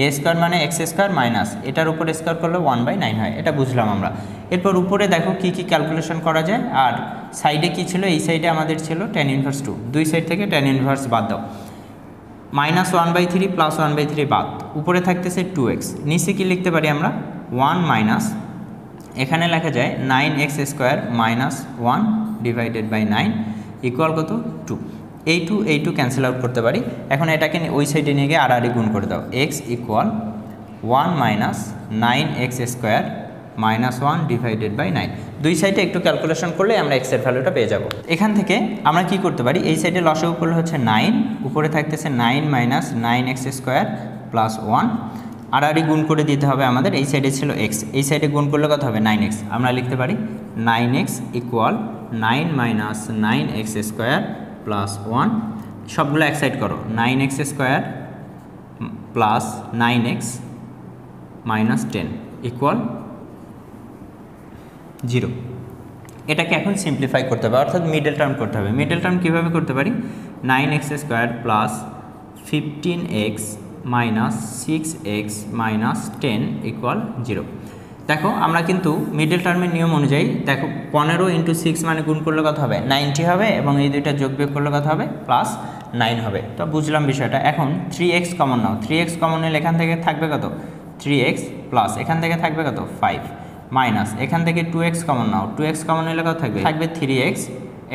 a² মানে x² মাইনাস এটার উপর স্কোয়ার করলে 1/9 হয়, এটা বুঝলাম আমরা। এরপর উপরে দেখো কি কি ক্যালকুলেশন করা যায়, আর সাইডে কি ছিল, এই সাইডে আমাদের ছিল tan ইনভার্স 2, দুই সাইড থেকে tan ইনভার্স বাদ দাও, মাইনাস 1/3 প্লাস 1/3 বাদ, উপরে থাকতেছে 2x, নিচে কি লিখতে পারি আমরা 1 মাইনাস এখানে লেখা যায় 9x² minus 1 divided by 9 equal কত 2, এই 2 ক্যান্সেল আউট করতে পারি। এখন এটাকে ওই সাইডে নিয়ে গিয়ে আড়াআড়ি গুণ করে দাও, x equal 1 minus 9x² minus 1 divided by 9, দুই সাইডে একটু ক্যালকুলেশন করলে আমরা x এর ভ্যালুটা পেয়ে যাব। এখান থেকে আমরা কি করতে পারি, এই সাইডে লসাগু করলে হচ্ছে 9, উপরে থাকতেছে 9 মাইনাস 9x² প্লাস 1, আড়াআড়ি গুণ করে দিতে হবে আমাদের, এই সাইডে ছিল x, এই সাইডে গুণ করলে কত হবে 9x, আমরা লিখতে পারি 9x equal 9 minus 9x² plus 1, সবগুলো এক সাইড করো, 9x² plus 9x minus 10 equal 0। এটাকে এখন সিম্পলিফাই করতে হবে, অর্থাৎ মিডল টার্ম করতে হবে। মিডল টার্ম কীভাবে করতে পারি, 9x² plus 15x minus 6x minus 10 equal 0। দেখো আমরা কিন্তু মিডল টার্মের নিয়ম অনুযায়ী দেখো 15 ইন্টু 6 মানে গুণ করলে কত হবে 90 হবে, এবং এই দুইটা যোগ বিয়োগ করলে কত হবে প্লাস 9 হবে। তো বুঝলাম বিষয়টা। এখন 3x কমন নাও, 3x কমন নিলে এখান থেকে থাকবে কত 3x প্লাস এখান থেকে থাকবে কত 5 মাইনাস এখান থেকে 2x কমন নাও, 2x কমন নিলে কত থাকবে 3x,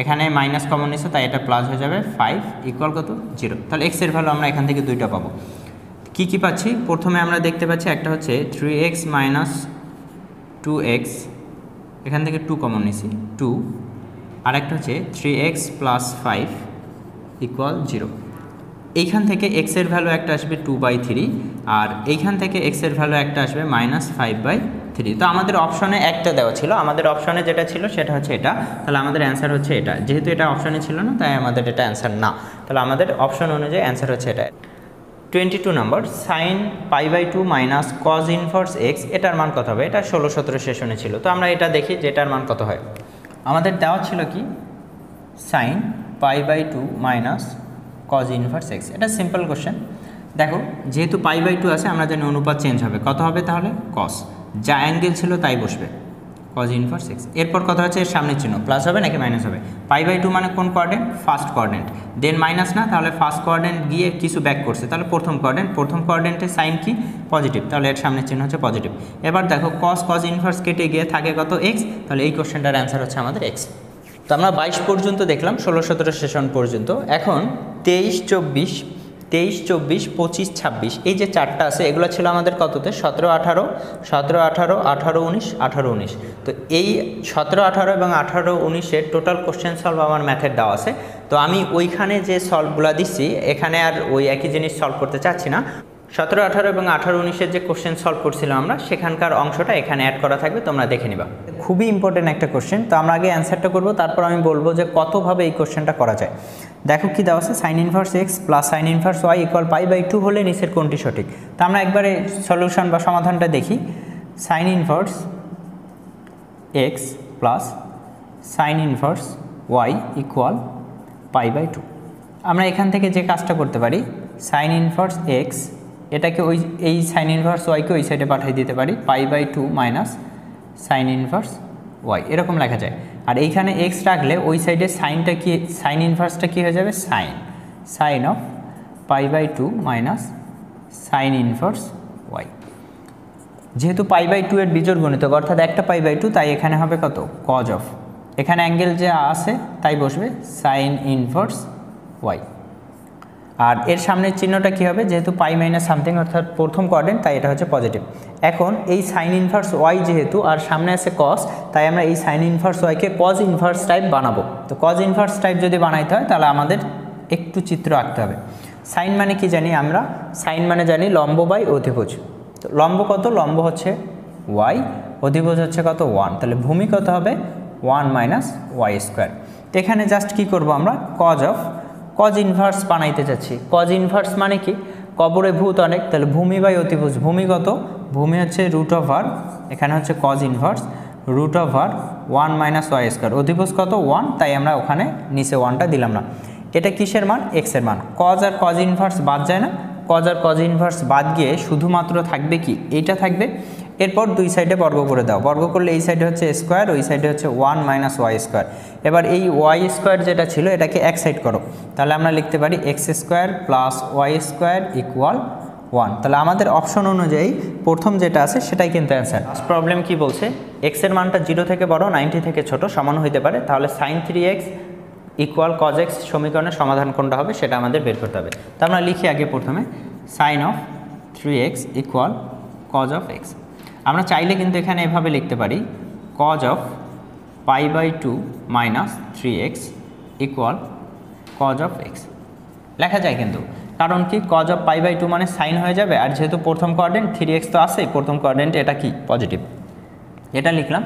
এখানে মাইনাস কমন নিচ্ছে তাই এটা প্লাস হয়ে যাবে 5 ইকুয়াল কত 0। তাহলে x এর ভ্যালু আমরা এখান থেকে দুইটা পাবো। কি কি পাচ্ছি, প্রথমে আমরা দেখতে পাচ্ছি একটা হচ্ছে 3x মাইনাস 2x, এখান থেকে 2 কমন নিছি 2, আর একটা হচ্ছে 3x প্লাস 5 ইকুয়াল 0। এইখান থেকে x এর ভ্যালু একটা আসবে 2/3, আর এইখান থেকে x এর ভ্যালু একটা আসবে -5/3। 3। তো আমাদের অপশনে একটা দেওয়া ছিল, আমাদের অপশনে যেটা ছিল সেটা হচ্ছে এটা, তাহলে আমাদের অ্যান্সার হচ্ছে এটা। যেহেতু এটা অপশনে ছিল না তাই আমাদের এটা অ্যান্সার না, তাহলে আমাদের অপশন অনুযায়ী অ্যান্সার হচ্ছে এটা। 22 number, sine π/2 minus cos inverse X, এটার মান কত হবে? এটা 16-17 সেশনে ছিল। তো আমরা এটা দেখি যে এটার মান কত হয়। আমাদের দেওয়া ছিল কি sine π/2 minus cos inverse X, এটা সিম্পল কোশ্চেন। দেখো যেহেতু π/2 আছে আমরা জানি অনুপাত চেঞ্জ হবে, কত হবে তাহলে? কস, যা অ্যাঙ্গেল ছিল তাই বসবে, কজ ইনভার্স এক্স। এরপর কথা হচ্ছে এর সামনের চিহ্ন প্লাস হবে নাকি মাইনাস হবে? π/2 মানে কোন quadrant? First quadrant, than minus না, তাহলে ফার্স্ট কোয়াড্রেন্ট গিয়ে কিছু ব্যাক করছে, তাহলে প্রথম কোয়াড্রেন্ট, প্রথম কোয়াড্রেন্টের সাইন কি? পজিটিভ, তাহলে এর সামনের চিহ্ন হচ্ছে পজিটিভ। এবার দেখো কজ ইনভার্স কেটে গিয়ে থাকে কত? এক্স, তাহলে এই কোশ্চেনটার অ্যান্সার হচ্ছে আমাদের এক্স। তো আমরা 22 পর্যন্ত দেখলাম, 16-17 সেশন পর্যন্ত। এখন 23, 24, 23, 24, 25, 26 এই যে চারটা আছে এগুলো ছিল আমাদের কততে? 17, 18, 17, 18, 18, 19, 18, 19। তো এই 17, 18 এবং 18, 19-এর টোটাল কোশ্চেন সলভ আমার ম্যাথের দেওয়া আছে। তো আমি ওইখানে যে সলভগুলো দিচ্ছি এখানে আর ওই একই জিনিস সলভ করতে চাচ্ছি না। 17, 18 এবং 18, 19-এর যে কোশ্চেন সলভ করছিলাম আমরা সেখানকার অংশটা এখানে অ্যাড করা থাকবে, তোমরা দেখে নিবা। খুবই ইম্পর্টেন্ট একটা কোশ্চেন। তো আমরা আগে অ্যান্সারটা করব, তারপর আমি বলবো যে কতভাবে এই কোশ্চেনটা করা যায়। দেখো কি দেওয়া আছে, sine inverse X plus sine inverse Y equal π/2 হলে নিচের কোনটি সঠিক? তো আমরা একবারে সলিউশন বা সমাধানটা দেখি। Sine inverse X plus sine inverse Y equal π/2। আমরা এখান থেকে যে কাজটা করতে পারি, সাইন ইনভার্স এক্স এটাকে এই সাইন ইনভার্স ওয়াইকে ওই সাইডে পাঠিয়ে দিতে পারি, π/2 মাইনাস সাইন ইনভার্স ওয়াই, এরকম লেখা যায়। আর এইখানে এক্স রাখলে ওই সাইডে সাইনটা কি, সাইন ইনভার্সটা কী হয়ে যাবে? Sine of π/2 minus sine inverse Y. যেহেতু π/2 এর বিজোড় গুণিতক অর্থাৎ একটা π/2, তাই এখানে হবে কত? কজ অফ, এখানে অ্যাঙ্গেল যে আছে তাই বসবে সাইন ইনভার্স ওয়াই। আর এর সামনের চিহ্নটা কী হবে? যেহেতু পাই মাইনাস সামথিং অর্থাৎ প্রথম কোয়াড্রেন্ট, তাই এটা হচ্ছে পজিটিভ। এখন এই সাইন ইনভার্স ওয়াই যেহেতু আর সামনে আছে কস, তাই আমরা এই সাইন ইনভার্স ওয়াইকে কজ ইনভার্স টাইপ বানাবো। তো কজ ইনভার্স টাইপ যদি বানাইতে হয় তাহলে আমাদের একটু চিত্র আঁকতে হবে। সাইন মানে কি জানি আমরা? সাইন মানে জানি লম্ব বাই অধিভুজ। তো লম্ব কত? লম্ব হচ্ছে ওয়াই, অধিভুজ হচ্ছে কত? 1, তাহলে ভূমি কত হবে? 1 মাইনাস ওয়াই স্কোয়ার। তো এখানে জাস্ট কী করবো আমরা? কজ ইনভার্স বানাইতে চাচ্ছি। কজ ইনভার্স মানে কি? কবরে ভূত অনেক, তাহলে ভূমি বাই অতিভুজ। ভূমি কত? ভূমি হচ্ছে √, এখানে হচ্ছে cos inverse √1 minus Y square. অতিভুজ কত? 1, তাই আমরা ওখানে নিচে 1টা দিলাম না। এটা কিসের মান? এক্সের মান। কজ আর কজ ইনভার্স বাদ যায় না, কজ আর কজ ইনভার্স বাদ গিয়ে শুধুমাত্র থাকবে কি? এইটা থাকবে। এরপর দুই সাইডে বর্গ করে দাও, বর্গ করলে এই সাইডে হচ্ছে স্কোয়ার, ওই সাইডে হচ্ছে 1 মাইনাস ওয়াই স্কোয়ার। এবার এই ওয়াই স্কোয়ার যেটা ছিল এটাকে এক সাইড করো, তাহলে আমরা লিখতে পারি X square plus Y square equal 1। তাহলে আমাদের অপশন অনুযায়ী প্রথম যেটা আছে সেটাই কিন্তু অ্যান্সার। প্রবলেম কি বলছে? এক্সের মানটা 0 থেকে বড়, 90 থেকে ছোট সমান হইতে পারে, তাহলে sign 3x equal cos x সমীকরণের সমাধান কোনটা হবে সেটা আমাদের বের করতে হবে। তো আমরা লিখি আগে প্রথমে sine of 3x equal cos of X. আমরা চাইলে কিন্তু এখানে এভাবে লিখতে পারি cos of π/2 minus 3x equal cos of X লেখা যায় কিন্তু, কারণ কি? কজ অফ π/2 মানে সাইন হয়ে যাবে, আর যেহেতু প্রথম কোয়াড্রেন্ট 3x তো আছেই, প্রথম কোয়াড্রেন্ট এটা কি? পজিটিভ। এটা লিখলাম।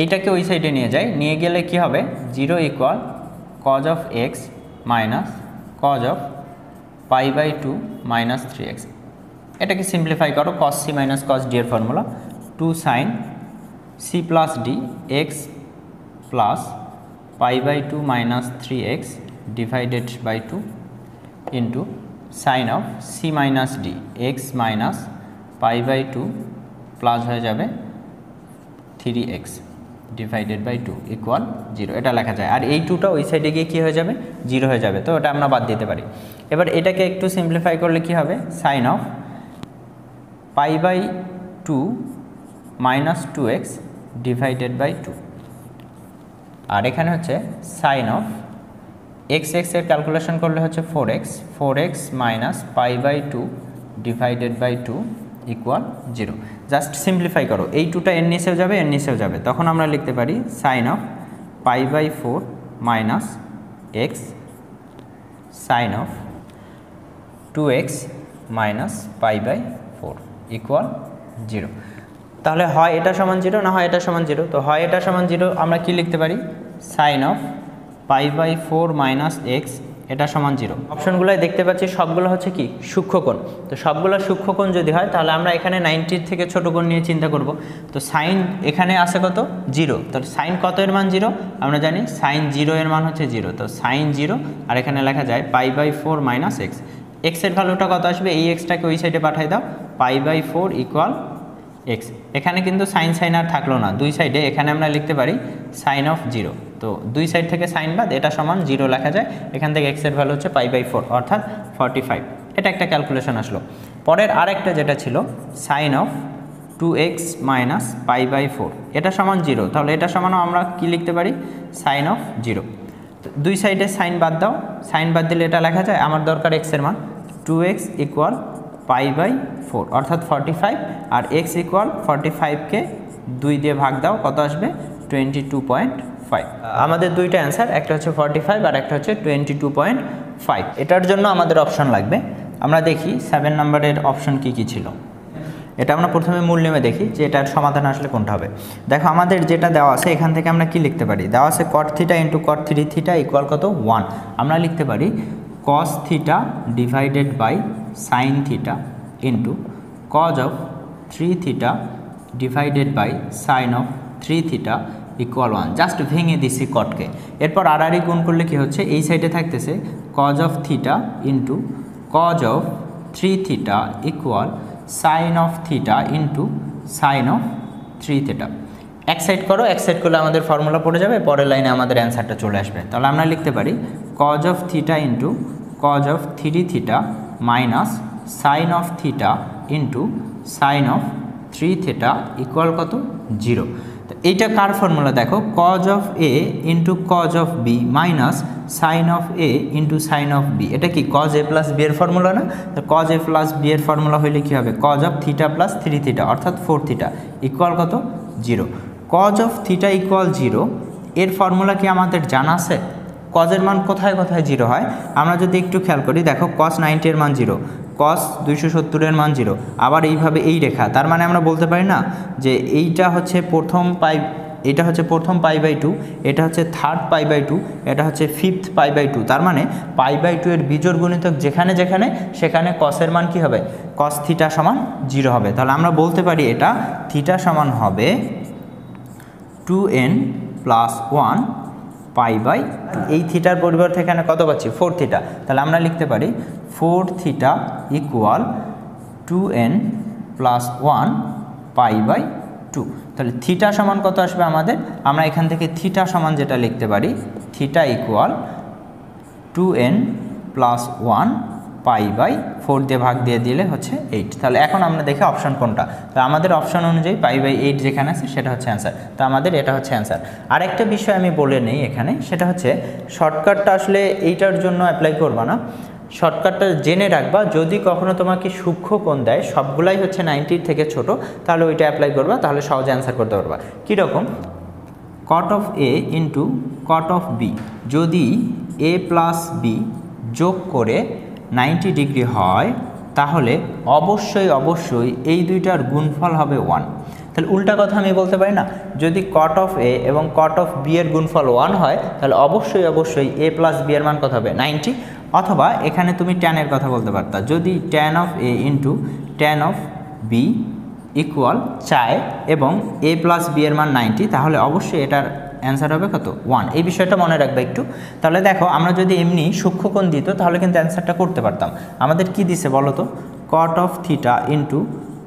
এইটাকে ওই সাইডে নিয়ে যাই, নিয়ে গেলে কি হবে? 0 equal cos of X minus cos of π/2 minus 3x। এটাকে সিম্পলিফাই করো, cos c minus cos d এর ফর্মুলা 2 sin c প্লাস d x plus π/2 minus 3x divided by 2 into sine of c minus d x minus π/2 plus হয়ে যাবে 3x divided by 2 equal 0। এটা লেখা যায়। আর এই 2টা ওই সাইডে গিয়ে কী হয়ে যাবে? 0 হয়ে যাবে। তো এটা আমরা বাদ দিতে পারি। এবার এটাকে একটু সিম্পলিফাই করলে কি হবে? Sine of π/2 minus 2x divided by 2, আর এখানে হচ্ছে সাইন অফ এক্স এর ক্যালকুলেশন করলে হচ্ছে 4x minus π/2 divided by 2 equal 0। Just simplify করো, এই 2টা এর নিচেও যাবে, এর নিচেও যাবে, তখন আমরা লিখতে পারি sine of π/4 minus X sine of 2x minus π/4 equal 0। তাহলে হয় এটা সমান 0 না হয় এটা সমান 0। তো হয় এটা সমান 0 আমরা কি লিখতে পারি সাইন অফ π/4 - x এটা সমান 0। অপশনগুলোয় দেখতে পাচ্ছি সবগুলো হচ্ছে কি সূক্ষ্মকোণ। তো সবগুলো সূক্ষ্মকোণ যদি হয় তাহলে আমরা এখানে 90 থেকে ছোট কোণ নিয়ে চিন্তা করব। তো সাইন এখানে আছে কত 0, তাহলে সাইন কত এর মান 0 আমরা জানি সাইন 0 এর মান হচ্ছে 0। তো সাইন 0 আর এখানে লেখা যায় π/4 - x। x এর ভ্যালুটা কত আসবে এই xটাকে ওই সাইডে পাঠিয়ে দাও π/4 = x। এখানে কিন্তু সাইন সাইন আর থাকলো না দুই সাইডে, এখানে আমরা লিখতে পারি সাইন অফ 0। তো দুই সাইড থেকে সাইন বাদ এটা সমান 0 লেখা যায়। এখান থেকে x এর ভ্যালু হচ্ছে π/4 অর্থাৎ 45। এটা একটা ক্যালকুলেশন আসলো। পরের আরেকটা যেটা ছিল সাইন অফ 2x - π/4 এটা সমান 0। তাহলে এটা সমানও আমরা কি লিখতে পারি সাইন অফ 0। তো দুই সাইডে সাইন বাদ দাও, সাইন বাদ দিলে এটা লেখা যায় আমার দরকার x এর মান 2x = π/4 অর্থাৎ 45 আর x = 45কে 2 দিয়ে ভাগ দাও কত আসবে 22.5। আমাদের দুইটা অ্যান্সার, একটা হচ্ছে 45 আর একটা হচ্ছে 22.5। এটার জন্য আমাদের অপশন লাগবে। আমরা দেখি 7 নম্বরের অপশন কি কি ছিল। এটা আমরা প্রথমে মূল নিয়মে দেখি যে এটার সমাধান আসলে কোনটা হবে। দেখো আমাদের যেটা দেওয়া আছে এখান থেকে আমরা কি লিখতে পারি, দেওয়া আছে cot θ * cot 3θ = কত 1। আমরা লিখতে পারি cos θ divided by sin θ into cos of 3θ divided by sin of 3θ = 1। Just ভেঙে দিছি কটকে। এরপর আড়াআড়ি গুণ করলে কি হচ্ছে এই সাইডে থাকতেছে cos of θ into cos of 3θ = sin of θ into sin of 3θ। এক সাইড করো, এক সাইড করলে আমাদের ফর্মুলা পড়ে যাবে, পরের লাইনে আমাদের অ্যান্সারটা চলে আসবে। তাহলে আমরা লিখতে পারি cos of θ into cos of 3θ minus sin of θ into sin of 3θ = কত 0। তো এইটা কার ফর্মুলা দেখো cos of a into cos of b minus sin of a into sin of b। এটা কি cos a প্লাস b এর formula না? তো cos a প্লাস b এর ফর্মুলা হইলে কি হবে cos অফ θ প্লাস 3θ অর্থাৎ 4θ = কত 0। cos অফ θ = 0 এর ফর্মুলা কি আমাদের জানা আছে? cos এর মান কোথায় কোথায় 0 হয় আমরা যদি একটু খেয়াল করি, দেখো cos 90 এর মান 0, cos 270 এর মান 0, আবার এইভাবে এই রেখা। তার মানে আমরা বলতে পারি না যে এইটা হচ্ছে প্রথম পাই, এটা হচ্ছে প্রথম π/2, এটা হচ্ছে থার্ড π/2, এটা হচ্ছে ফিফথ π/2। তার মানে π/2 এর বিজোড় গুণিতক যেখানে যেখানে সেখানে cos এর মান কি হবে cos θ সমান 0 হবে। তাহলে আমরা বলতে পারি এটা θ সমান হবে 2n + 1 π/2। এই থিটার পরিবর্তে এখানে কত পাচ্ছি 4θ। তাহলে আমরা লিখতে পারি 4θ = 2n + 1 π/2। তাহলে থিটা সমান কত আসবে আমাদের, আমরা এখান থেকে থিটা সমান যেটা লিখতে পারি θ = 2n + 1 π/4 দিয়ে ভাগ দিয়ে দিলে হচ্ছে 8। তাহলে এখন আমরা দেখি অপশন কোনটা। তো আমাদের অপশন অনুযায়ী π/8 যেখানে আছে সেটা হচ্ছে অ্যান্সার। তো আমাদের এটা হচ্ছে অ্যান্সার। আরেকটা বিষয় আমি বলে নেই এখানে, সেটা হচ্ছে শর্টকাটটা আসলে এইটার জন্য অ্যাপ্লাই করবা না, শর্টকাটটা জেনে রাখবা। যদি কখনো তোমাকে সূক্ষ্মকোণ দেয় সবগুলাই হচ্ছে 90 থেকে ছোট, তাহলে ওইটা অ্যাপ্লাই করবা, তাহলে সহজে অ্যান্সার করতে পারবা। কীরকম cot of a into cot of b যদি a প্লাস b যোগ করে 90 ডিগ্রি হয় তাহলে অবশ্যই অবশ্যই এই দুইটার গুণফল হবে 1। তাহলে উল্টা কথা আমি বলতে পারি না, যদি cot অফ a এবং cot অফ b এর গুণফল 1 হয় তাহলে অবশ্যই অবশ্যই a প্লাস b এর মান কত হবে 90। অথবা এখানে তুমি tan এর কথা বলতে পারতা, যদি tan of a into tan of b equal চায় এবং a প্লাস b এর মান 90, তাহলে অবশ্যই এটার অ্যান্সার হবে কত 1। এই বিষয়টা মনে রাখবে একটু। তাহলে দেখো আমরা যদি এমনি সূক্ষ্মকোণ দিত তাহলে কিন্তু অ্যান্সারটা করতে পারতাম। আমাদের কি দিছে বলো তো, cot of θ into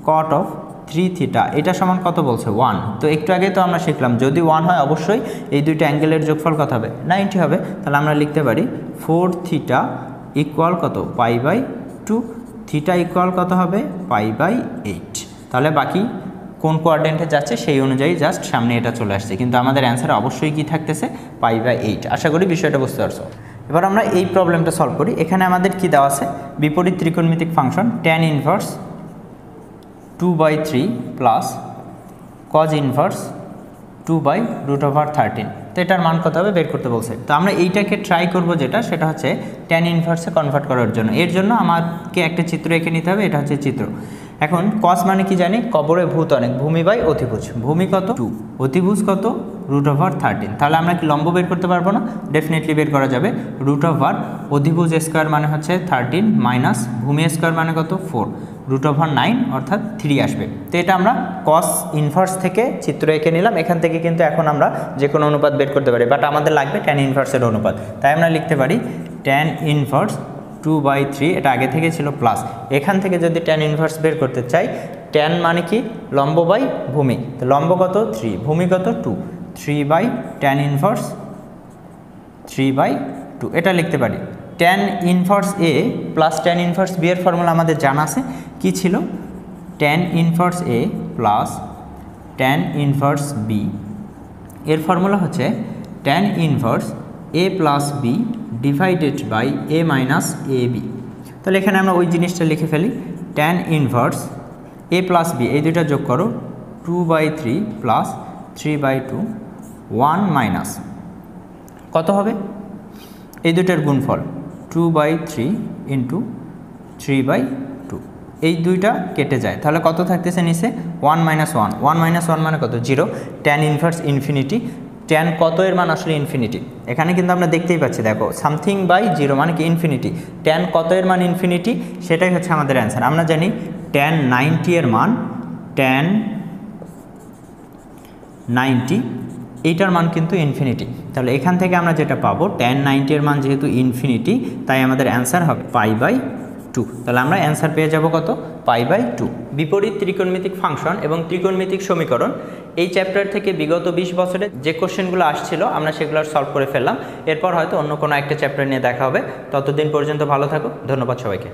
cot of 3θ এটা সমান কত বলছে 1। তো একটু আগে তো আমরা শিখলাম যদি 1 হয় অবশ্যই এই দুইটা অ্যাঙ্গেলের যোগফল কত হবে 90 হবে। তাহলে আমরা লিখতে পারি 4θ = কত π/2, θ = কত হবে π/8। তাহলে বাকি কোন কোয়াড্রেন্টে যাচ্ছে সেই অনুযায়ী জাস্ট সামনে এটা চলে আসছে, কিন্তু আমাদের অ্যান্সারে অবশ্যই কি থাকতেছে π/8। আশা করি বিষয়টা বুঝতে পারছো। এবার আমরা এই প্রবলেমটা সলভ করি। এখানে আমাদের কি দেওয়া আছে, বিপরীত ত্রিকোণমিতিক function tan inverse 2/3 plus cos inverse 2/√13। তো এটার মান কত হবে বের করতে বলছে। তো আমরা এইটাকে ট্রাই করব, যেটা সেটা হচ্ছে tan ইনভার্সে কনভার্ট করার জন্য। এর জন্য আমাকে একটা চিত্র এঁকে নিতে হবে, এটা হচ্ছে চিত্র। এখন কস মানে কি জানি, কবরে ভূত অনেক, ভূমি বাই অতিভুজ, ভূমি কত 2, অতিভুজ কত √13। তাহলে আমরা কি লম্ব বের করতে পারবো না? ডেফিনেটলি বের করা যাবে। √ অধিভুজ স্কোয়ার মানে হচ্ছে 13 মাইনাস ভূমি স্কোয়ার মানে কত 4, √9 অর্থাৎ 3 আসবে। তো এটা আমরা কস ইনভার্স থেকে চিত্র এঁকে নিলাম। এখান থেকে কিন্তু এখন আমরা যে কোনো অনুপাত বের করতে পারি, বাট আমাদের লাগবে ট্যান ইনভার্সের অনুপাত। তাই আমরা লিখতে পারি ট্যান ইনভার্স 2/3, এটা আগে থেকে ছিল প্লাস। এখান থেকে যদি ট্যান ইনভার্স বের করতে চাই, ট্যান মানে কি লম্ব বাই ভূমি, তো লম্ব কত 3, ভূমি কত 2, 3/tan ইনভার্স 3/2 এটা লিখতে পারি। Tan inverse A plus tan inverse B এর ফর্মুলা আমাদের জানা আছে, কি ছিল tan inverse A plus tan inverse B, এর ফর্মুলা হচ্ছে tan inverse A plus B divided by A minus A B. তাহলে এখানে আমরা ওই জিনিসটা লিখে ফেলি, tan inverse A plus B, এই দুইটা যোগ করো 2/3 প্লাস 3/2 1 মাইনাস কত হবে এই দুইটার গুণফল 2/3 ইন্টু 3/2, এই দুইটা কেটে যায়, তাহলে কত থাকতেছে নিচে 1 মাইনাস 1, 1 মাইনাস 1 মানে কত 0, ট্যান ইনভার্স ইনফিনিটি, ট্যান কত এর মান আসলে ইনফিনিটি, এখানে কিন্তু আমরা দেখতেই পাচ্ছি, দেখো সামথিং বাই 0 মানে কি ইনফিনিটি, ট্যান কত এর মান ইনফিনিটি, সেটাই হচ্ছে আমাদের অ্যান্সার। আমরা জানি ট্যান 90 এর মান, ট্যান 90 এইটার মান কিন্তু ইনফিনিটি, তাহলে এখান থেকে আমরা যেটা পাবো ট্যান 90 এর মান যেহেতু ইনফিনিটি, তাই আমাদের অ্যান্সার হবে π/2। তাহলে আমরা অ্যান্সার পেয়ে যাব কত π/2। বিপরীত ত্রিকোণমিতিক ফাংশন এবং ত্রিকোণমিতিক সমীকরণ, এই চ্যাপ্টার থেকে বিগত 20 বছরে যে কোশ্চেনগুলো আসছিল আমরা সেগুলো সলভ করে ফেললাম। এরপর হয়তো অন্য কোনো একটা চ্যাপ্টার নিয়ে দেখা হবে। ততদিন পর্যন্ত ভালো থাকো, ধন্যবাদ সবাইকে।